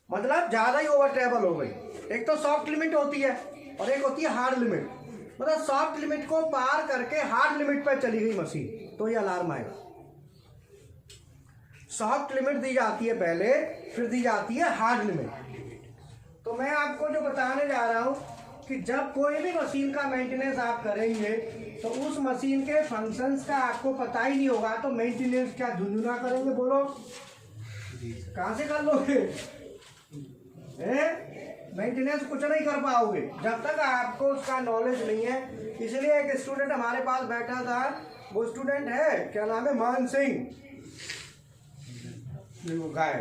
मतलब ज्यादा ही ओवर ट्रेवल हो गई। एक तो सॉफ्ट लिमिट होती है और एक होती है हार्ड लिमिट। मतलब सॉफ्ट लिमिट को पार करके हार्ड लिमिट पर चली गई मशीन, तो ये अलार्म आएगा। सॉफ्ट लिमिट दी जाती है पहले, फिर दी जाती है हार्ड लिमिट। तो मैं आपको जो बताने जा रहा हूं कि जब कोई भी मशीन का मेंटेनेंस आप करेंगे तो उस मशीन के फंक्शंस का आपको पता ही नहीं होगा, तो मेंटेनेंस क्या झुंझुना करेंगे? बोलो, कहां से कर लोगे? मेंटेनेंस कुछ नहीं कर पाओगे जब तक आपको उसका नॉलेज नहीं है। इसलिए एक स्टूडेंट हमारे पास बैठा था, वो स्टूडेंट है, क्या नाम है, मान सिंह गाय।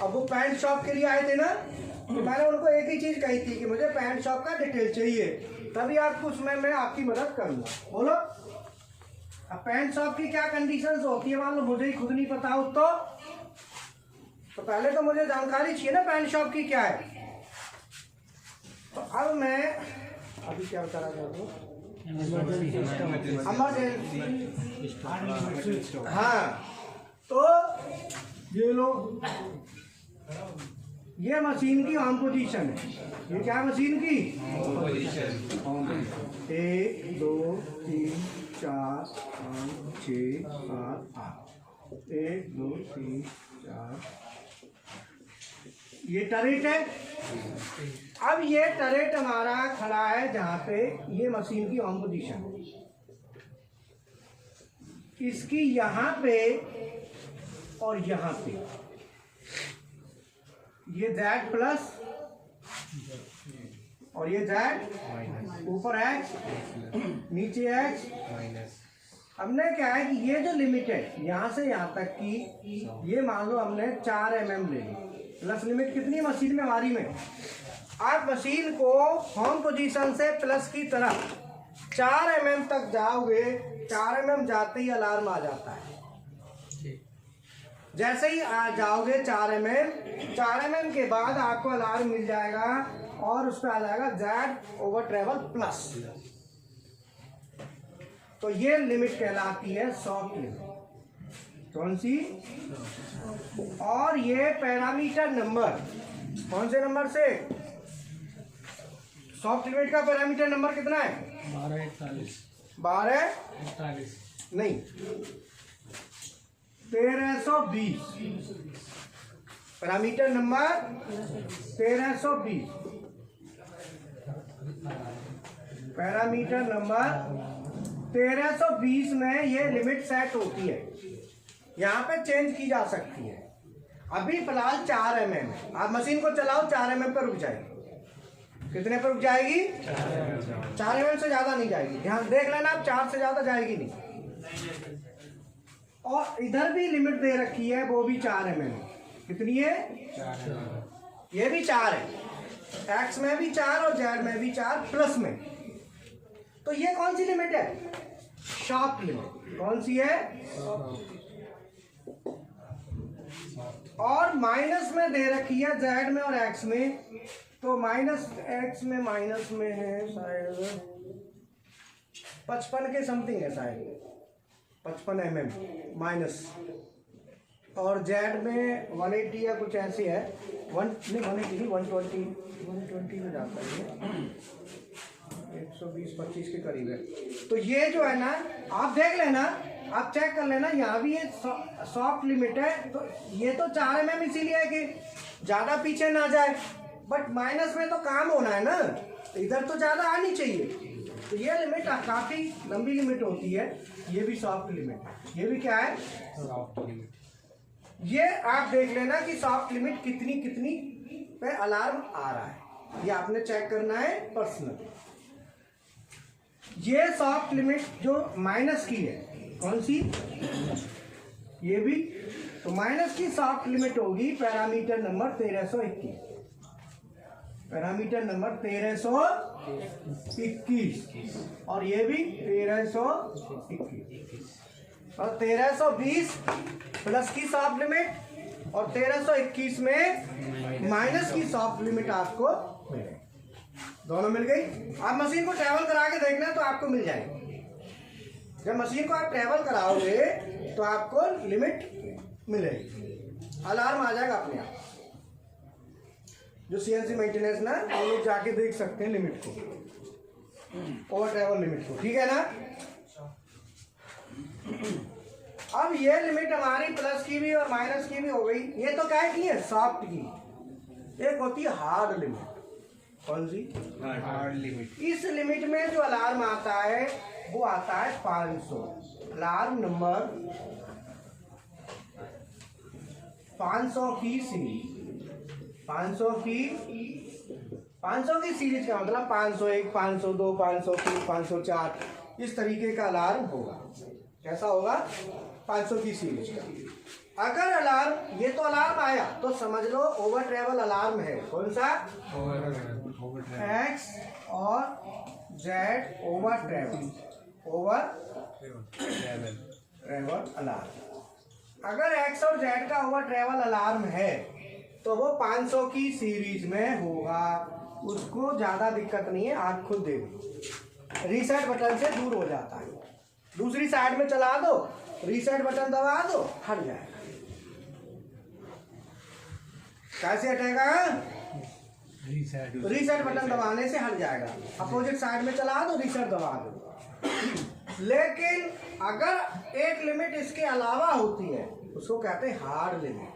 अब वो पैंट शॉप के लिए आए थे ना, तो मैंने उनको एक ही चीज कही थी कि मुझे पैंट शॉप का डिटेल चाहिए, तभी आपको उसमें मैं आपकी मदद करूंगा। बोलो, अब पैंट शॉप की क्या कंडीशंस होती है, मान लो मुझे ही खुद नहीं पता हो तो पहले तो मुझे जानकारी चाहिए ना पैंट शॉप की क्या है। तो अब मैं अभी क्या बता रहा हूँ, इमरजेंसी, हाँ, तो ये लो, ये मशीन की होम पोजीशन है। ये क्या है मशीन की? 1 2 3 4 5 6 7 8। 1 2 3 4, ये टरेट है। अब ये टरेट हमारा खड़ा है जहां पे ये मशीन की होम पोजीशन है। इसकी यहां पे और यहां पे ये Z प्लस और ये Z, ऊपर X, नीचे X। हमने क्या है कि ये जो लिमिट है यहां से यहां तक की, ये मान लो हमने 4 mm ले ली। प्लस लिमिट कितनी है मशीन में हमारी में? आप मशीन को होम पोजीशन से प्लस की तरफ 4 mm तक जाओगे, 4 mm जाते ही अलार्म आ जाता है। जैसे ही आ जाओगे 4 mm के बाद आपको अलार्म मिल जाएगा और उस पर आ जाएगा Z ओवर ट्रेवल प्लस। तो ये लिमिट कहलाती है सॉफ्ट लिमिट। कौन सी? और ये पैरामीटर नंबर, कौन से नंबर से? सॉफ्ट लिमिट का पैरामीटर नंबर कितना है? 1241 नहीं, 1320। Parameter number 1320। पैरामीटर नंबर 1320 में ये लिमिट सेट होती है। यहाँ पे चेंज की जा सकती है। अभी फिलहाल 4 mm, आप मशीन को चलाओ 4 mm पर रुक जाएगी। कितने पर रुक जाएगी? 4 mm से ज्यादा नहीं जाएगी। ध्यान देख लेना, आप 4 से ज्यादा जाएगी नहीं। और इधर भी लिमिट दे रखी है, वो भी 4 mm। कितनी है? 4। ये भी 4 है, एक्स में भी 4 और जेड में भी 4 प्लस में। तो ये कौन सी लिमिट है? Soft limit. कौन सी है? और माइनस में दे रखी है जेड में और एक्स में। तो माइनस एक्स में माइनस में है शायद 55 के समथिंग है, शायद 55 mm माइनस। और जेड में 180 या कुछ ऐसी है, 120 में जाता है, 120-25 के करीब है। तो ये जो है ना, आप देख लेना, आप चेक कर लेना, यहाँ भी ये सॉफ्ट लिमिट है। तो ये तो 4 mm इसीलिए है कि ज़्यादा पीछे ना जाए, बट माइनस में तो काम होना है ना, इधर तो ज़्यादा आनी चाहिए। तो ये लिमिट काफी लंबी लिमिट होती है, ये भी सॉफ्ट लिमिट है। ये भी क्या है? Soft limit. ये आप देख लेना कि सॉफ्ट लिमिट कितनी कितनी पे अलार्म आ रहा है, ये आपने चेक करना है पर्सनल। ये सॉफ्ट लिमिट जो माइनस की है, कौन सी? ये भी तो माइनस की सॉफ्ट लिमिट होगी पैरामीटर नंबर 1321। पैरामीटर नंबर 1321 और ये भी 1321 और 1320 प्लस की सॉफ्ट लिमिट और 1321 में माइनस की सॉफ्ट लिमिट आपको मिलेगी। दोनों मिल गई। आप मशीन को ट्रैवल करा के देखना तो आपको मिल जाएगी। जब मशीन को आप ट्रैवल कराओगे तो आपको लिमिट मिलेगी, अलार्म आ जाएगा अपने आप। जो सीएनसी मेंटेनेंस ना, हम लोग जाके देख सकते हैं लिमिट को, ओवर ट्रैवल लिमिट को, ठीक है ना। अब ये लिमिट हमारी प्लस की भी और माइनस की भी हो गई। ये तो क्या की है? सॉफ्ट की। एक होती है हार्ड लिमिट। कौन सी? Hard limit. इस लिमिट में जो अलार्म आता है वो आता है 500। अलार्म नंबर 500 की सीरीज। 500 की सीरीज का मतलब 501, 502, 503, 504 इस तरीके का अलार्म होगा। कैसा होगा? 500 की सीरीज का। अगर अलार्म, ये तो अलार्म आया तो समझ लो ओवर ट्रैवल अलार्म है। कौन सा? एक्स और Z over travel, over travel alarm. अगर एक्स और जेड का ओवर ट्रैवल अलार्म है तो वो 500 की सीरीज में होगा। उसको ज्यादा दिक्कत नहीं है, आप खुद देखो, रीसेट बटन से दूर हो जाता है। दूसरी साइड में चला दो, रीसेट बटन दबा दो, हट जाएगा। कैसे हटेगा? रीसेट बटन दबाने से हट जाएगा। अपोजिट साइड में चला दो, रीसेट दबा दो। लेकिन अगर एक लिमिट इसके अलावा होती है उसको कहते हैं हार्ड लिमिट,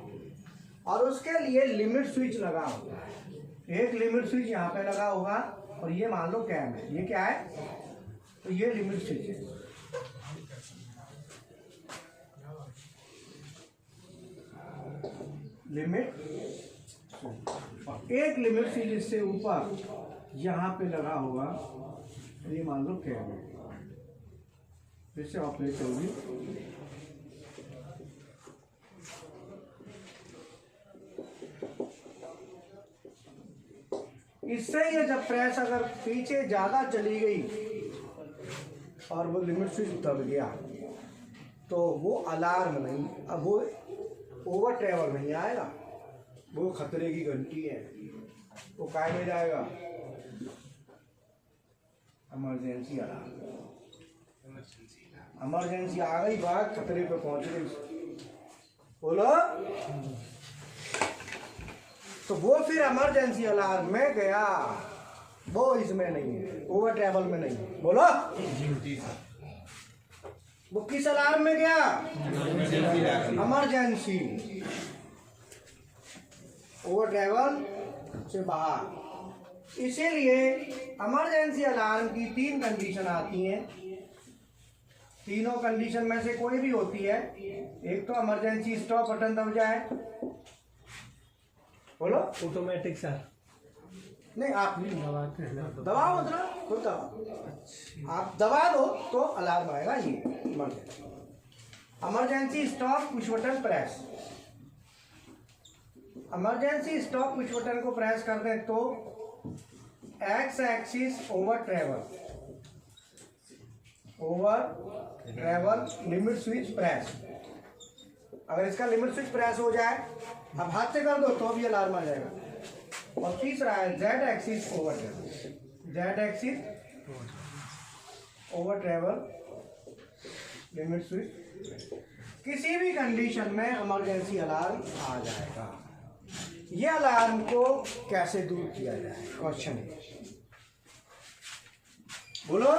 और उसके लिए लिमिट स्विच लगा होगा। एक लिमिट स्विच यहाँ पे लगा होगा और ये मान लो कैम है। ये क्या है? तो ये लिमिट स्विच है। लिमिट, एक लिमिट स्विच इससे ऊपर यहाँ पे लगा होगा, ये मान लो कैम है, इससे ऑपरेट होगी। इससे ये जब प्रेस अगर पीछे ज्यादा चली गई और वो लिमिट स्विच दब गया तो वो अलार्म नहीं, अब वो ओवर ट्रैवल नहीं आएगा, वो खतरे की घंटी है, वो काय में जाएगा? Emergency alarm. इमरजेंसी आ गई, बात खतरे पे पहुंच गई, बोलो। तो वो फिर इमरजेंसी अलार्म में गया, वो इसमें नहीं है, ओवर ट्रैवल में नहीं है। बोलो, वो किस अलार्म में गया? इमरजेंसी, ओवर ट्रैवल से बाहर। इसीलिए इमरजेंसी अलार्म की 3 कंडीशन आती हैं। तीनों कंडीशन में से कोई भी होती है। एक तो इमरजेंसी स्टॉप बटन दब जाए, बोलो। ऑटोमेटिक सर नहीं, आप दबाओ, मतलब खुद दबाओ। आप दबा दो तो अलार्म आएगा। ये emergency stop push button press. Emergency stop push button को प्रेस कर दें तो x axis over travel limit switch press. अगर इसका लिमिट स्विच प्रेस हो जाए, अब हाथ से कर दो तो भी अलार्म आ जाएगा। और तीसरा है Z axis over travel. Z axis over travel limit switch, किसी भी कंडीशन में इमरजेंसी अलार्म आ जाएगा। ये अलार्म को कैसे दूर किया जाए? क्वेश्चन है, बोलो।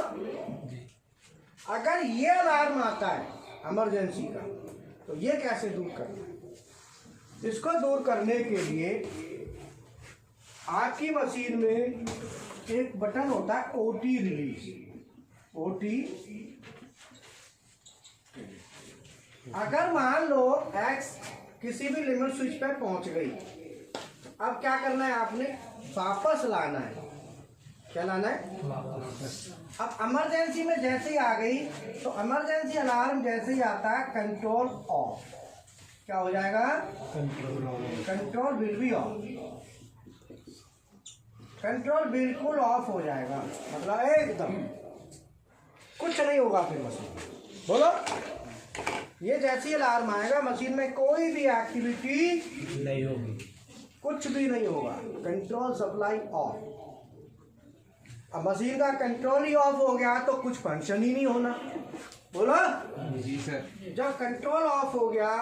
अगर ये अलार्म आता है इमरजेंसी का तो ये कैसे दूर करना है? इसको दूर करने के लिए आपकी मशीन में एक बटन होता है ओटी रिलीज। OT। अगर मान लो x किसी भी लिमिट स्विच पे पहुंच गई, अब क्या करना है आपने, वापस लाना है। क्या लाना है? अब इमरजेंसी में जैसे ही आ गई तो इमरजेंसी अलार्म जैसे ही आता है कंट्रोल ऑफ। क्या हो जाएगा? Control will be of. Control बिल्कुल ऑफ हो जाएगा, मतलब एकदम कुछ नहीं होगा फिर मशीन। बोलो, ये जैसी अलार्म आएगा मशीन में कोई भी एक्टिविटी नहीं होगी, कुछ भी नहीं होगा। Control supply of. अब मशीन का कंट्रोल ही ऑफ हो गया तो कुछ फंक्शन ही नहीं होना। बोलो जी सर। जब कंट्रोल ऑफ हो गया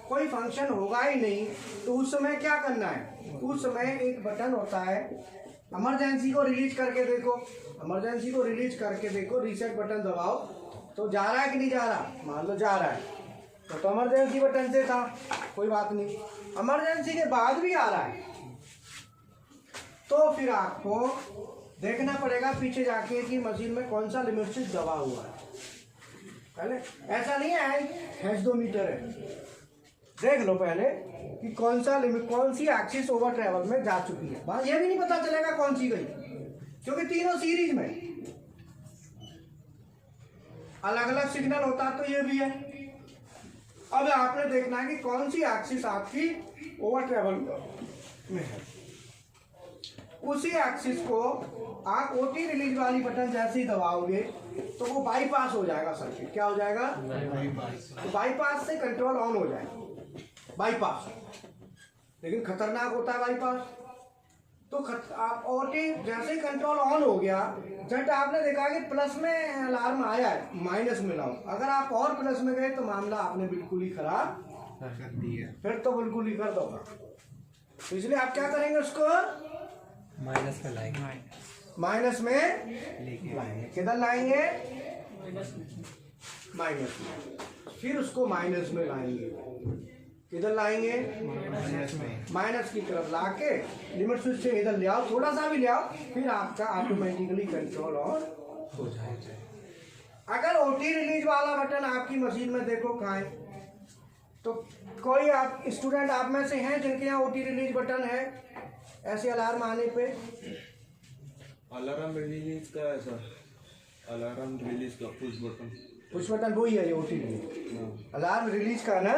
कोई फंक्शन होगा ही नहीं, तो उस समय क्या करना है? उस समय एक बटन होता है, इमरजेंसी को रिलीज करके देखो, इमरजेंसी को रिलीज करके देखो, रीसेट बटन दबाओ तो जा रहा है कि नहीं जा रहा? मान लो जा रहा है तो इमरजेंसी बटन से था, कोई बात नहीं। इमरजेंसी के बाद भी आ रहा है तो फिर आपको देखना पड़ेगा पीछे जाके कि मशीन में कौन सा लिमिट स्विच दबा हुआ है। पहले ऐसा नहीं है हेक्सोमीटर है, देख लो पहले कि कौन सा लिमिट, कौन सी एक्सिस ओवर ट्रेवल में जा चुकी है। बात ये भी नहीं पता चलेगा कौन सी गई, क्योंकि तीनों सीरीज में अलग अलग सिग्नल होता तो ये भी है। अब आपने देखना है कि कौन सी एक्सिस आपकी ओवर ट्रेवल में है। उसी एक्सिस को आप ओटी रिलीज वाली बटन जैसे ही दबाओगे तो वो बाईपास हो जाएगा सर्किट। क्या हो जाएगा? तो बाईपास से कंट्रोल ऑन हो जाएगा। बाईपास लेकिन खतरनाक होता है बाईपास। तो आप ओटी जैसे ही कंट्रोल ऑन हो गया, जब आपने देखा कि प्लस में अलार्म आया है, माइनस में लाओ, अगर आप और प्लस में गए तो मामला आपने बिल्कुल ही खराब कर दिया, फिर तो बिल्कुल ही कर दोगा। तो इसलिए आप क्या करेंगे, उसको माइनस में लाएंगे, माइनस में लाएंगे। किधर लाएंगे? माइनस में। फिर उसको माइनस में लाएंगे। किधर लाएंगे? माइनस की तरफ लाके लिमिट स्विच से इधर ले आओ, थोड़ा सा भी ले आओ, फिर आपका ऑटोमेटिकली कंट्रोल ऑन हो जाएगा। अगर ओटी रिलीज वाला बटन आपकी मशीन में देखो कहाँ है, तो कोई आप स्टूडेंट आप में से हैं जिनके यहाँ ओटी रिलीज बटन है? ऐसे अलार्म आने पे अलार्म रिलीज का है सर, अलार्म रिलीज का पुश बटन वही है ये ओटी रिलीज। अलार्म रिलीज का ना,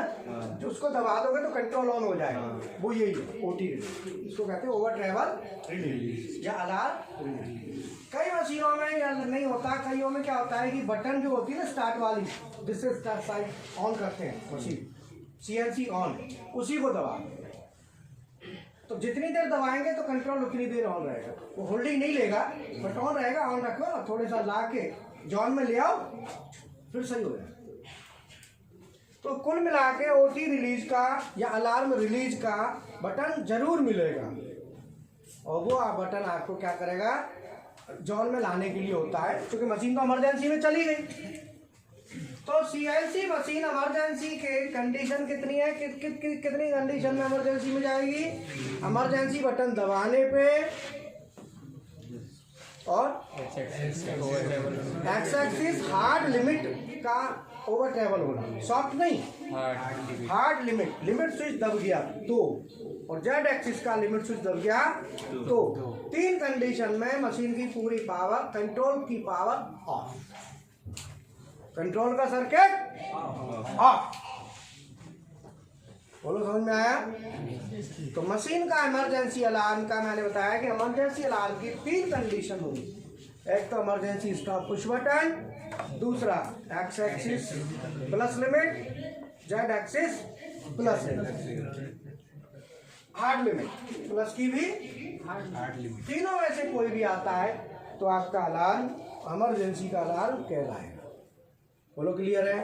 जो उसको दबा दोगे तो कंट्रोल ऑन हो जाएगा, वो यही है ओटी रिलीज। इसको कहते हैं ओवर ट्रेवल रिलीज या अलार्म रिलीज। कई मशीनों में यह नहीं होता, कईयों में क्या होता है कि बटन जो होती है ना स्टार्ट वाली, जिससे स्टार्ट साइड ऑन करते हैं मशीन, CNC ऑन, उसी को दबा। तो जितनी देर दबाएंगे तो कंट्रोल उतनी देर ऑन रहेगा, वो होल्डिंग नहीं लेगा बट ऑन रहेगा। ऑन रखो, थोड़े सा ला के जॉन में ले आओ, फिर सही हो जाएगा। तो कुल मिला के ओटी रिलीज का या अलार्म रिलीज का बटन जरूर मिलेगा, और वो बटन आपको क्या करेगा, जॉन में लाने के लिए होता है, क्योंकि मशीन तो इमरजेंसी में चली गई। तो CNC मशीन इमरजेंसी के कंडीशन कितनी है, कितनी कंडीशन में इमरजेंसी में जाएगी? इमरजेंसी बटन दबाने पे और एक्स एक्सिस हार्ड लिमिट का ओवर ट्रेवल होना, सॉफ्ट नहीं, हार्ड लिमिट। लिमिट स्विच दब गया तो, और जेड एक्सिस का लिमिट स्विच दब गया तो, तीन कंडीशन में मशीन की पूरी पावर, कंट्रोल की पावर ऑफ, कंट्रोल का सर्किट ऑफ। बोलो समझ में आया? तो मशीन का इमरजेंसी अलार्म का मैंने बताया कि इमरजेंसी अलार्म की तीन कंडीशन होगी। एक तो इमरजेंसी स्टॉप पुश बटन, दूसरा x axis plus limit, Z axis plus limit, hard limit plus की भी हार्ड लिमिट। तीनों में से कोई भी आता है तो आपका अलार्म इमरजेंसी का अलार्म कहलाएगा। बोलो क्लियर है?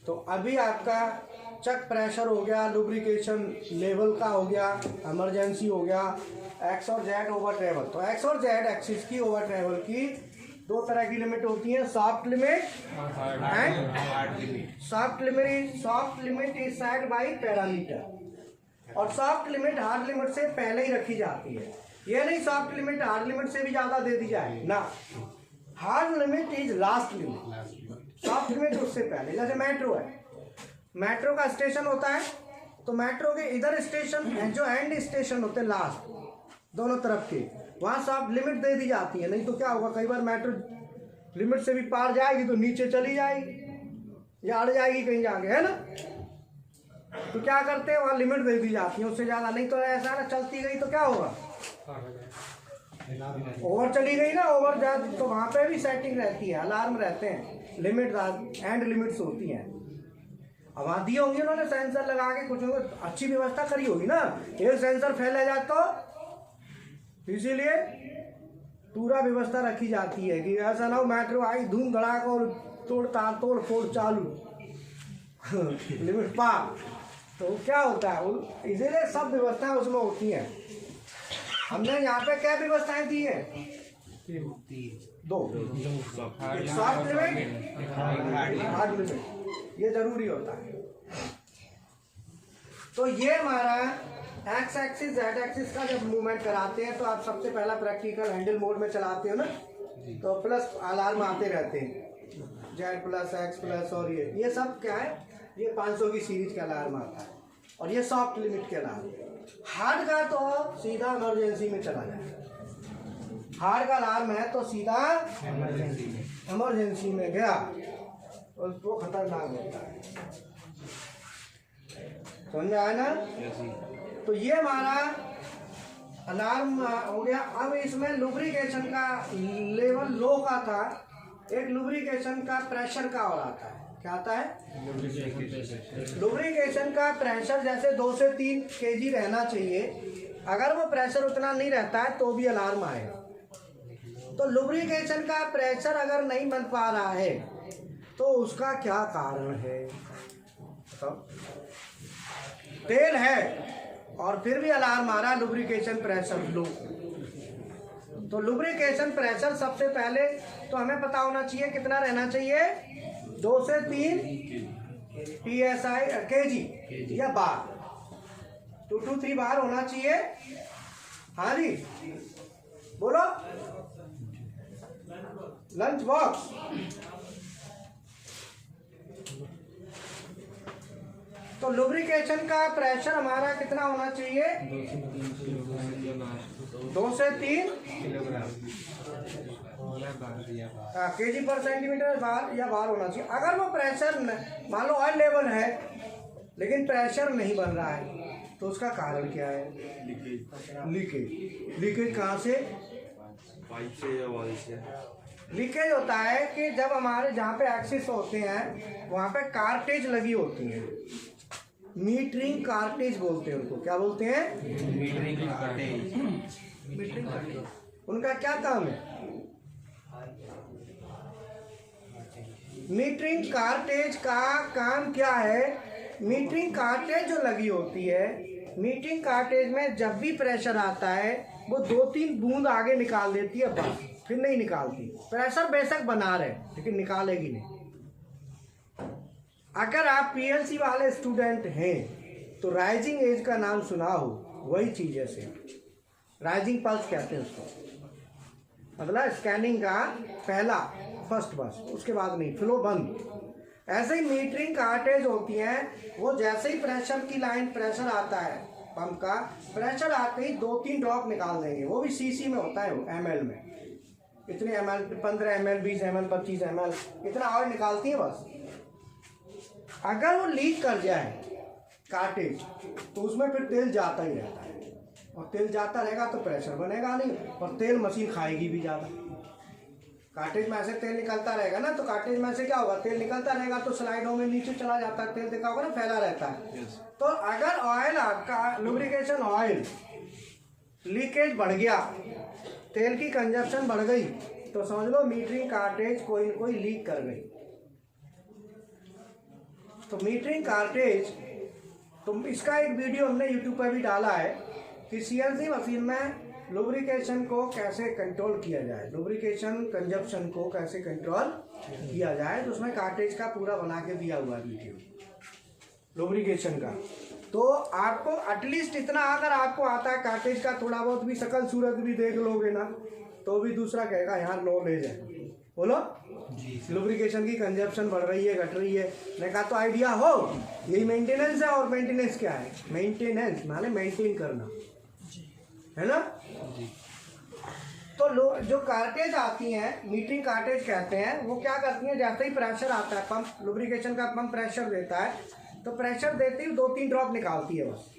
तो अभी आपका चेक प्रेशर हो गया, लुब्रिकेशन लेवल का हो गया, इमरजेंसी हो गया, एक्स और जेड ओवर ट्रेवल। तो एक्स और जेड एक्सिस की ओवर ट्रेवल की दो तरह की लिमिट होती है, soft limit and hard limit. Soft limit is set by parameter, और सॉफ्ट लिमिट हार्ड लिमिट से पहले ही रखी जाती है। ये नहीं सॉफ्ट लिमिट हार्ड लिमिट से भी ज़्यादा दे दी जाए ना, hard limit is last limit, soft limit उससे पहले। जैसे मेट्रो है, मेट्रो का स्टेशन होता है तो मेट्रो के इधर स्टेशन जो एंड स्टेशन होते हैं लास्ट दोनों तरफ के, वहाँ सॉफ्ट लिमिट दे दी जाती है। नहीं तो क्या होगा, कई बार मेट्रो लिमिट से भी पार जाएगी तो नीचे चली जाएगी या अड़ जाएगी कहीं जाके, है ना। तो क्या करते हैं, वहाँ लिमिट दे दी जाती है, उससे ज़्यादा नहीं। तो ऐसा ना चलती गई तो क्या होगा, ओवर चली गई ना, ओवर जा तो वहाँ पे भी सेटिंग रहती है, अलार्म रहते हैं, लिमिट एंड लिमिट्स होती हैं। अब वहाँ दी होंगी उन्होंने सेंसर लगा के, कुछ अच्छी व्यवस्था करी होगी ना। एक सेंसर फैला जाए तो इसीलिए पूरा व्यवस्था रखी जाती है कि ऐसा ना हो मेट्रो आई धूम धड़ाक और तोड़ फोड़ चालू लिमिट पार, तो क्या होता है, इसीलिए सब व्यवस्थाएं उसमें होती हैं। हमने यहाँ पे क्या व्यवस्थाएं दी है, दो, सॉफ्ट लिमिट, हार्ड लिमिट, ये जरूरी होता है। तो ये हमारा एक्स एक्सिस जेड एक्सिस का जब मूवमेंट कराते हैं तो आप सबसे पहला प्रैक्टिकल हैंडल मोड में चलाते हो ना, तो प्लस अलार्म आते रहते हैं, जेड प्लस एक्स प्लस, और ये सब क्या है, ये 500 की सीरीज का अलार्म आता है, और ये सॉफ्ट लिमिट के अलार्म। हार्ड का तो सीधा इमरजेंसी में चला जाए, हार्ड का अलार्म है तो सीधा इमरजेंसी में गया, उसको खतरनाक होता है। समझ आया ना। तो ये हमारा अलार्म हो गया। अब इसमें लुब्रिकेशन का लेवल लो का था, एक लुब्रिकेशन का प्रेशर का और आता है, क्या आता है, लुब्रिकेशन का प्रेशर जैसे 2 से 3 kg रहना चाहिए। अगर वो प्रेशर उतना नहीं रहता है तो भी अलार्म आएगा। तो लुब्रिकेशन का प्रेशर अगर नहीं बन पा रहा है तो उसका क्या कारण है, तो तेल है और फिर भी अलार्म आ रहा है, लुब्रिकेशन प्रेशर लो। तो लुब्रिकेशन प्रेशर सबसे पहले तो हमें पता होना चाहिए कितना रहना चाहिए, 2 से 3 PSI kg या बार, 2 to 3 बार होना चाहिए। हाँ जी बोलो, लंच बॉक्स। तो लुब्रिकेशन का प्रेशर हमारा कितना होना चाहिए, 2 से 3 kg पर सेंटीमीटर बार या बार होना चाहिए। अगर वो प्रेशर मान लो ऑयल लेवल है लेकिन प्रेशर नहीं बन रहा है तो उसका कारण क्या है, लीकेज कहाँ से, पाइप से या वाल से। लीकेज होता है कि जब हमारे जहाँ पे एक्सिस होते हैं वहाँ पे कार्टेज लगी होती है, मीटरिंग कार्टेज बोलते हैं उनको, क्या बोलते हैं, मीटरिंग। उनका क्या काम है, मीटरिंग कार्टेज का काम क्या है, मीटरिंग कार्टेज जो लगी होती है, मीटरिंग कार्टेज में जब भी प्रेशर आता है वो 2-3 बूंद आगे निकाल देती है, बस फिर नहीं निकालती। प्रेशर बेशक बना रहे लेकिन निकालेगी नहीं। अगर आप PLC वाले स्टूडेंट हैं तो राइजिंग एज का नाम सुना हो, वही चीज़ है सेम, राइजिंग पल्स कहते हैं उसको, मतलब स्कैनिंग का पहला फर्स्ट बस, उसके बाद नहीं, फ्लो बंद। ऐसे ही मीटरिंग कार्टेज होती हैं, वो जैसे ही प्रेशर की लाइन, प्रेशर आता है पंप का, प्रेशर आते ही 2-3 ड्रॉप निकाल देंगे, वो भी सीसी में होता है, वो ml में, इतने ml, 15 ml, 20 ml, 25 ml, इतना ऑयल निकालती है बस। अगर वो लीक कर जाए कार्टेज तो उसमें फिर तेल जाता ही रहता है, और तेल जाता रहेगा तो प्रेशर बनेगा नहीं, और तेल मशीन खाएगी भी ज़्यादा। कार्टेज में ऐसे तेल निकलता रहेगा ना, तो कार्टेज में से क्या होगा, तेल निकलता रहेगा तो स्लाइडों में नीचे चला जाता है, तेल देखा होगा ना, फैला रहता है। तो अगर ऑयल आपका लुब्रिकेशन ऑयल लीकेज बढ़ गया, तेल की कंजप्शन बढ़ गई, तो समझ लो मीटरिंग कार्टेज कोई न कोई लीक कर गई। तो मीटरिंग कार्टेज, तो इसका एक वीडियो हमने यूट्यूब पर भी डाला है कि CNC मशीन में लुब्रिकेशन को कैसे कंट्रोल किया जाए, लुब्रिकेशन कंजप्शन को कैसे कंट्रोल किया जाए, तो उसमें कार्टेज का पूरा बना के दिया हुआ वीडियो लुब्रिकेशन का। तो आपको एटलीस्ट इतना अगर आपको आता है कार्टेज का थोड़ा बहुत भी, शकल सूरत भी देख लोगे ना, तो भी दूसरा कहेगा यार नॉलेज है, बोलो। लुब्रिकेशन की कंजप्शन बढ़ रही है, घट रही है। मैंने कहा तो आइडिया हो, यही मेंटेनेंस है। और मेंटेनेंस क्या है? मेंटेनेंस माने मेंटेन करना, है ना। तो जो कार्टेज आती हैं, मीटरिंग कार्टेज कहते हैं, वो क्या करती हैं, जैसे ही प्रेशर आता है, पंप लुब्रिकेशन का पंप प्रेशर देता है, तो प्रेशर देती ही 2-3 ड्रॉप निकालती है बस,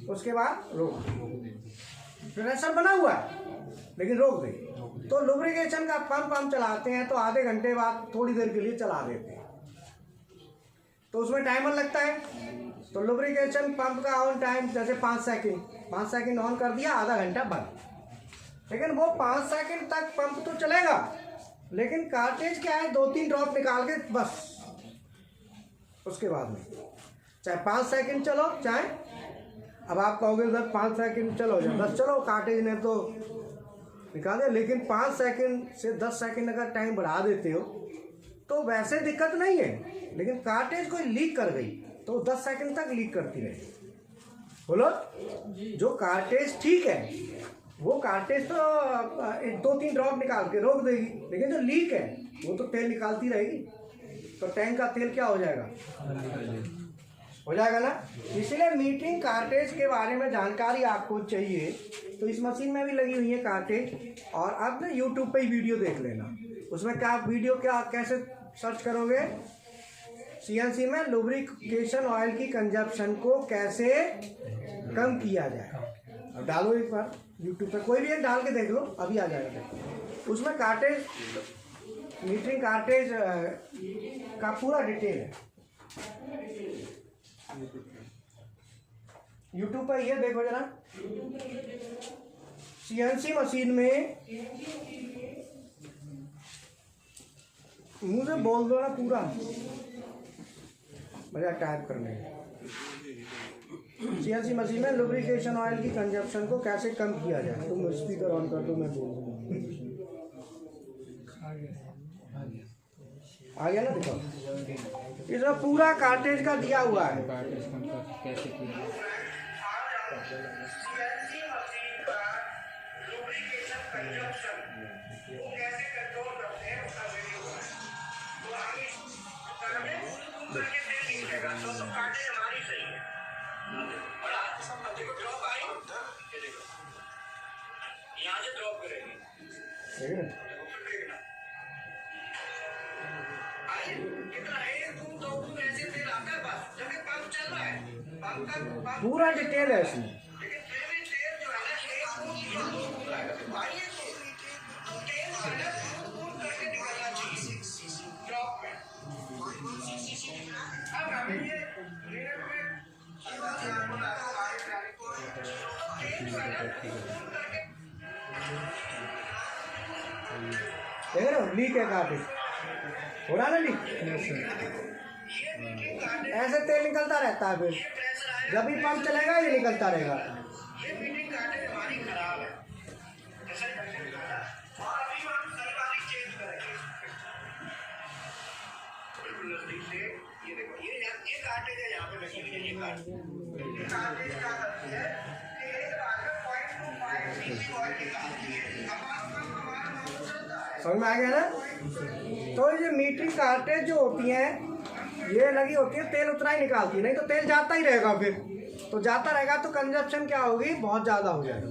उसके बाद रोक देगी। प्रेशर बना हुआ है लेकिन रोक देगी। तो लुब्रिकेशन का पंप हम चलाते हैं तो आधे घंटे बाद थोड़ी देर के लिए चला देते हैं, तो उसमें टाइमर लगता है। तो लुब्रिकेशन पंप का ऑन टाइम जैसे 5 सेकंड ऑन कर दिया, आधा घंटा बंद। लेकिन वो 5 सेकंड तक पंप तो चलेगा, लेकिन कार्टेज क्या है, 2-3 ड्रॉप निकाल के बस, उसके बाद में चाहे 5 सेकंड चलो, चाहे अब आप कहोगे सर 5 सेकंड चलो या 10 चलो, कार्टेज ने तो निकाल दिया। लेकिन 5 सेकंड से 10 सेकंड अगर टाइम बढ़ा देते हो तो वैसे दिक्कत नहीं है, लेकिन कार्टेज कोई लीक कर गई तो 10 सेकंड तक लीक करती रहेगी। बोलो। जो कार्टेज ठीक है, वो कार्टेज तो 2-3 ड्रॉप निकाल के रोक देगी, लेकिन जो लीक है वो तो तेल निकालती रहेगी, तो टैंक का तेल क्या हो जाएगा, हो जाएगा ना। इसलिए मीटरिंग कार्टेज के बारे में जानकारी आपको चाहिए तो इस मशीन में भी लगी हुई है कार्टेज, और आप ना यूट्यूब पे ही वीडियो देख लेना। उसमें क्या वीडियो क्या कैसे सर्च करोगे, CNC में लुब्रिकेशन ऑयल की कंजप्शन को कैसे कम किया जाए, अब डालो एक बार यूट्यूब पे, कोई भी एक डाल के देख लो, अभी आ जाएगा। उसमें कार्टेज, मीटरिंग कार्टेज का पूरा डिटेल है यूट्यूब पर। ये देखो जरा, CNC मशीन में मुझे बोल दो ना पूरा, मजा टाइप करने में। CNC मशीन में लुब्रिकेशन ऑयल की कंजप्शन को कैसे कम किया जाए। तुम स्पीकर ऑन कर दो, मैं बोल दूँ। आ गया ना, देखो इसमें पूरा कार्टेज का दिया हुआ है। कैसे किया? पूरा डिटेल है इसमें। देख रहे हो, लीक है कार्टेज, हो रहा ना लीक, ऐसे तेल निकलता रहता है, फिर जब भी पंप चलेगा ये निकलता रहेगा। समझ में आ गया ना। तो ये मीटरिंग कार्टेज जो होती हैं, ये लगी होती है, तेल उतना ही निकालती है, नहीं तो तेल जाता ही रहेगा, फिर तो जाता रहेगा तो कंजप्शन क्या होगी, बहुत ज़्यादा हो जाएगा।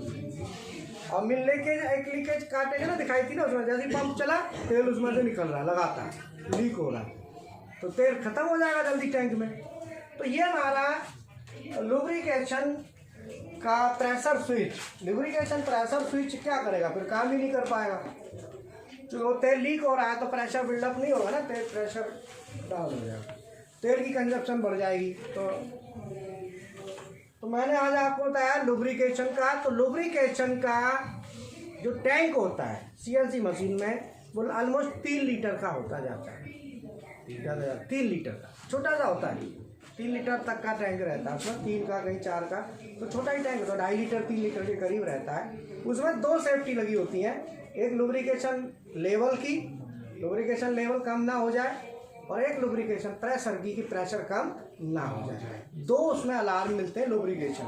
और मिल लीकेज, एक लीकेज कार्टेज है ना, दिखाई थी ना उसमें, जैसे ही पंप चला तेल उसमें से निकल रहा है लगातार, लीक हो रहा है, तो तेल खत्म हो जाएगा जल्दी टैंक में। तो ये हमारा लुब्रिकेशन का pressure switch, lubrication pressure switch क्या करेगा, फिर काम ही नहीं कर पाएगा। जो तेल लीक हो रहा है तो प्रेशर बिल्डअप नहीं होगा ना, तेल प्रेशर डाउन हो जाएगा, तेल की कंजप्शन बढ़ जाएगी। तो मैंने आज आपको बताया लुब्रिकेशन का। तो लुब्रिकेशन का जो टैंक होता है CNC मशीन में, वो ऑलमोस्ट 3 लीटर का होता जाता है, ज़्यादा 3 लीटर का, छोटा सा होता है, 3 लीटर तक का टैंक रहता है उसमें, 3 का कहीं 4 का, तो छोटा ही टैंक होता है, 2.5 लीटर 3 लीटर के करीब रहता है। उसमें 2 सेफ्टी लगी होती हैं, एक लुब्रिकेशन लेवल की, लुब्रिकेशन लेवल कम ना हो जाए, और एक लुब्रिकेशन प्रेशर की, कि प्रेशर कम ना हो जाए। 2 उसमें अलार्म मिलते हैं लुब्रिकेशन।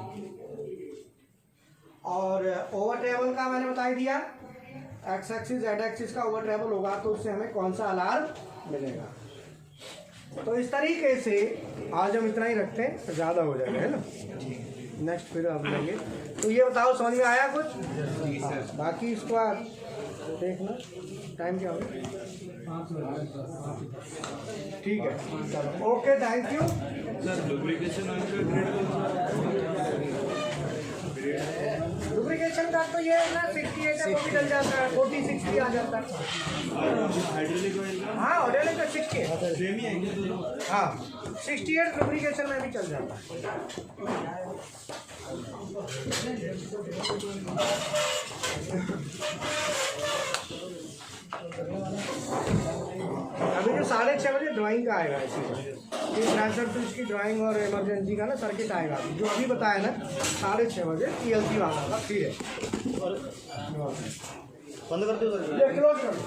और ओवर टेबल का मैंने बता दिया, एक्स एक्सिस जेड एक्सिस का ओवर ट्रैवल होगा तो उससे हमें कौन सा अलार्म मिलेगा। तो इस तरीके से आज हम इतना ही रखते हैं, तो ज़्यादा हो जाएगा, है ना। नेक्स्ट फिर आप लेंगे। तो ये बताओ समझ में आया कुछ? बाकी इसको आप देखना। टाइम क्या होगा? ठीक है, चलो okay, thank you. Sir lubrication lubrication का तो ये है ना 68 है, वो भी डल जाता है, 40 60 आ जाता है। हाइड्रोलिक ऑयल का हाँ ऑर्डर का 68, सेम ही है क्या दोनों? हाँ 68 लुब्रिकेशन में भी चल जाता है। अभी जो 6:30 बजे ड्राइंग का आएगा, इसी ट्रांसफर स्विच की ड्राइंग और इमरजेंसी का ना सर्किट आएगा, जो अभी बताया ना 6:30 बजे TLC वाला था। ठीक है, बंद कर दो क्लोज कर दो।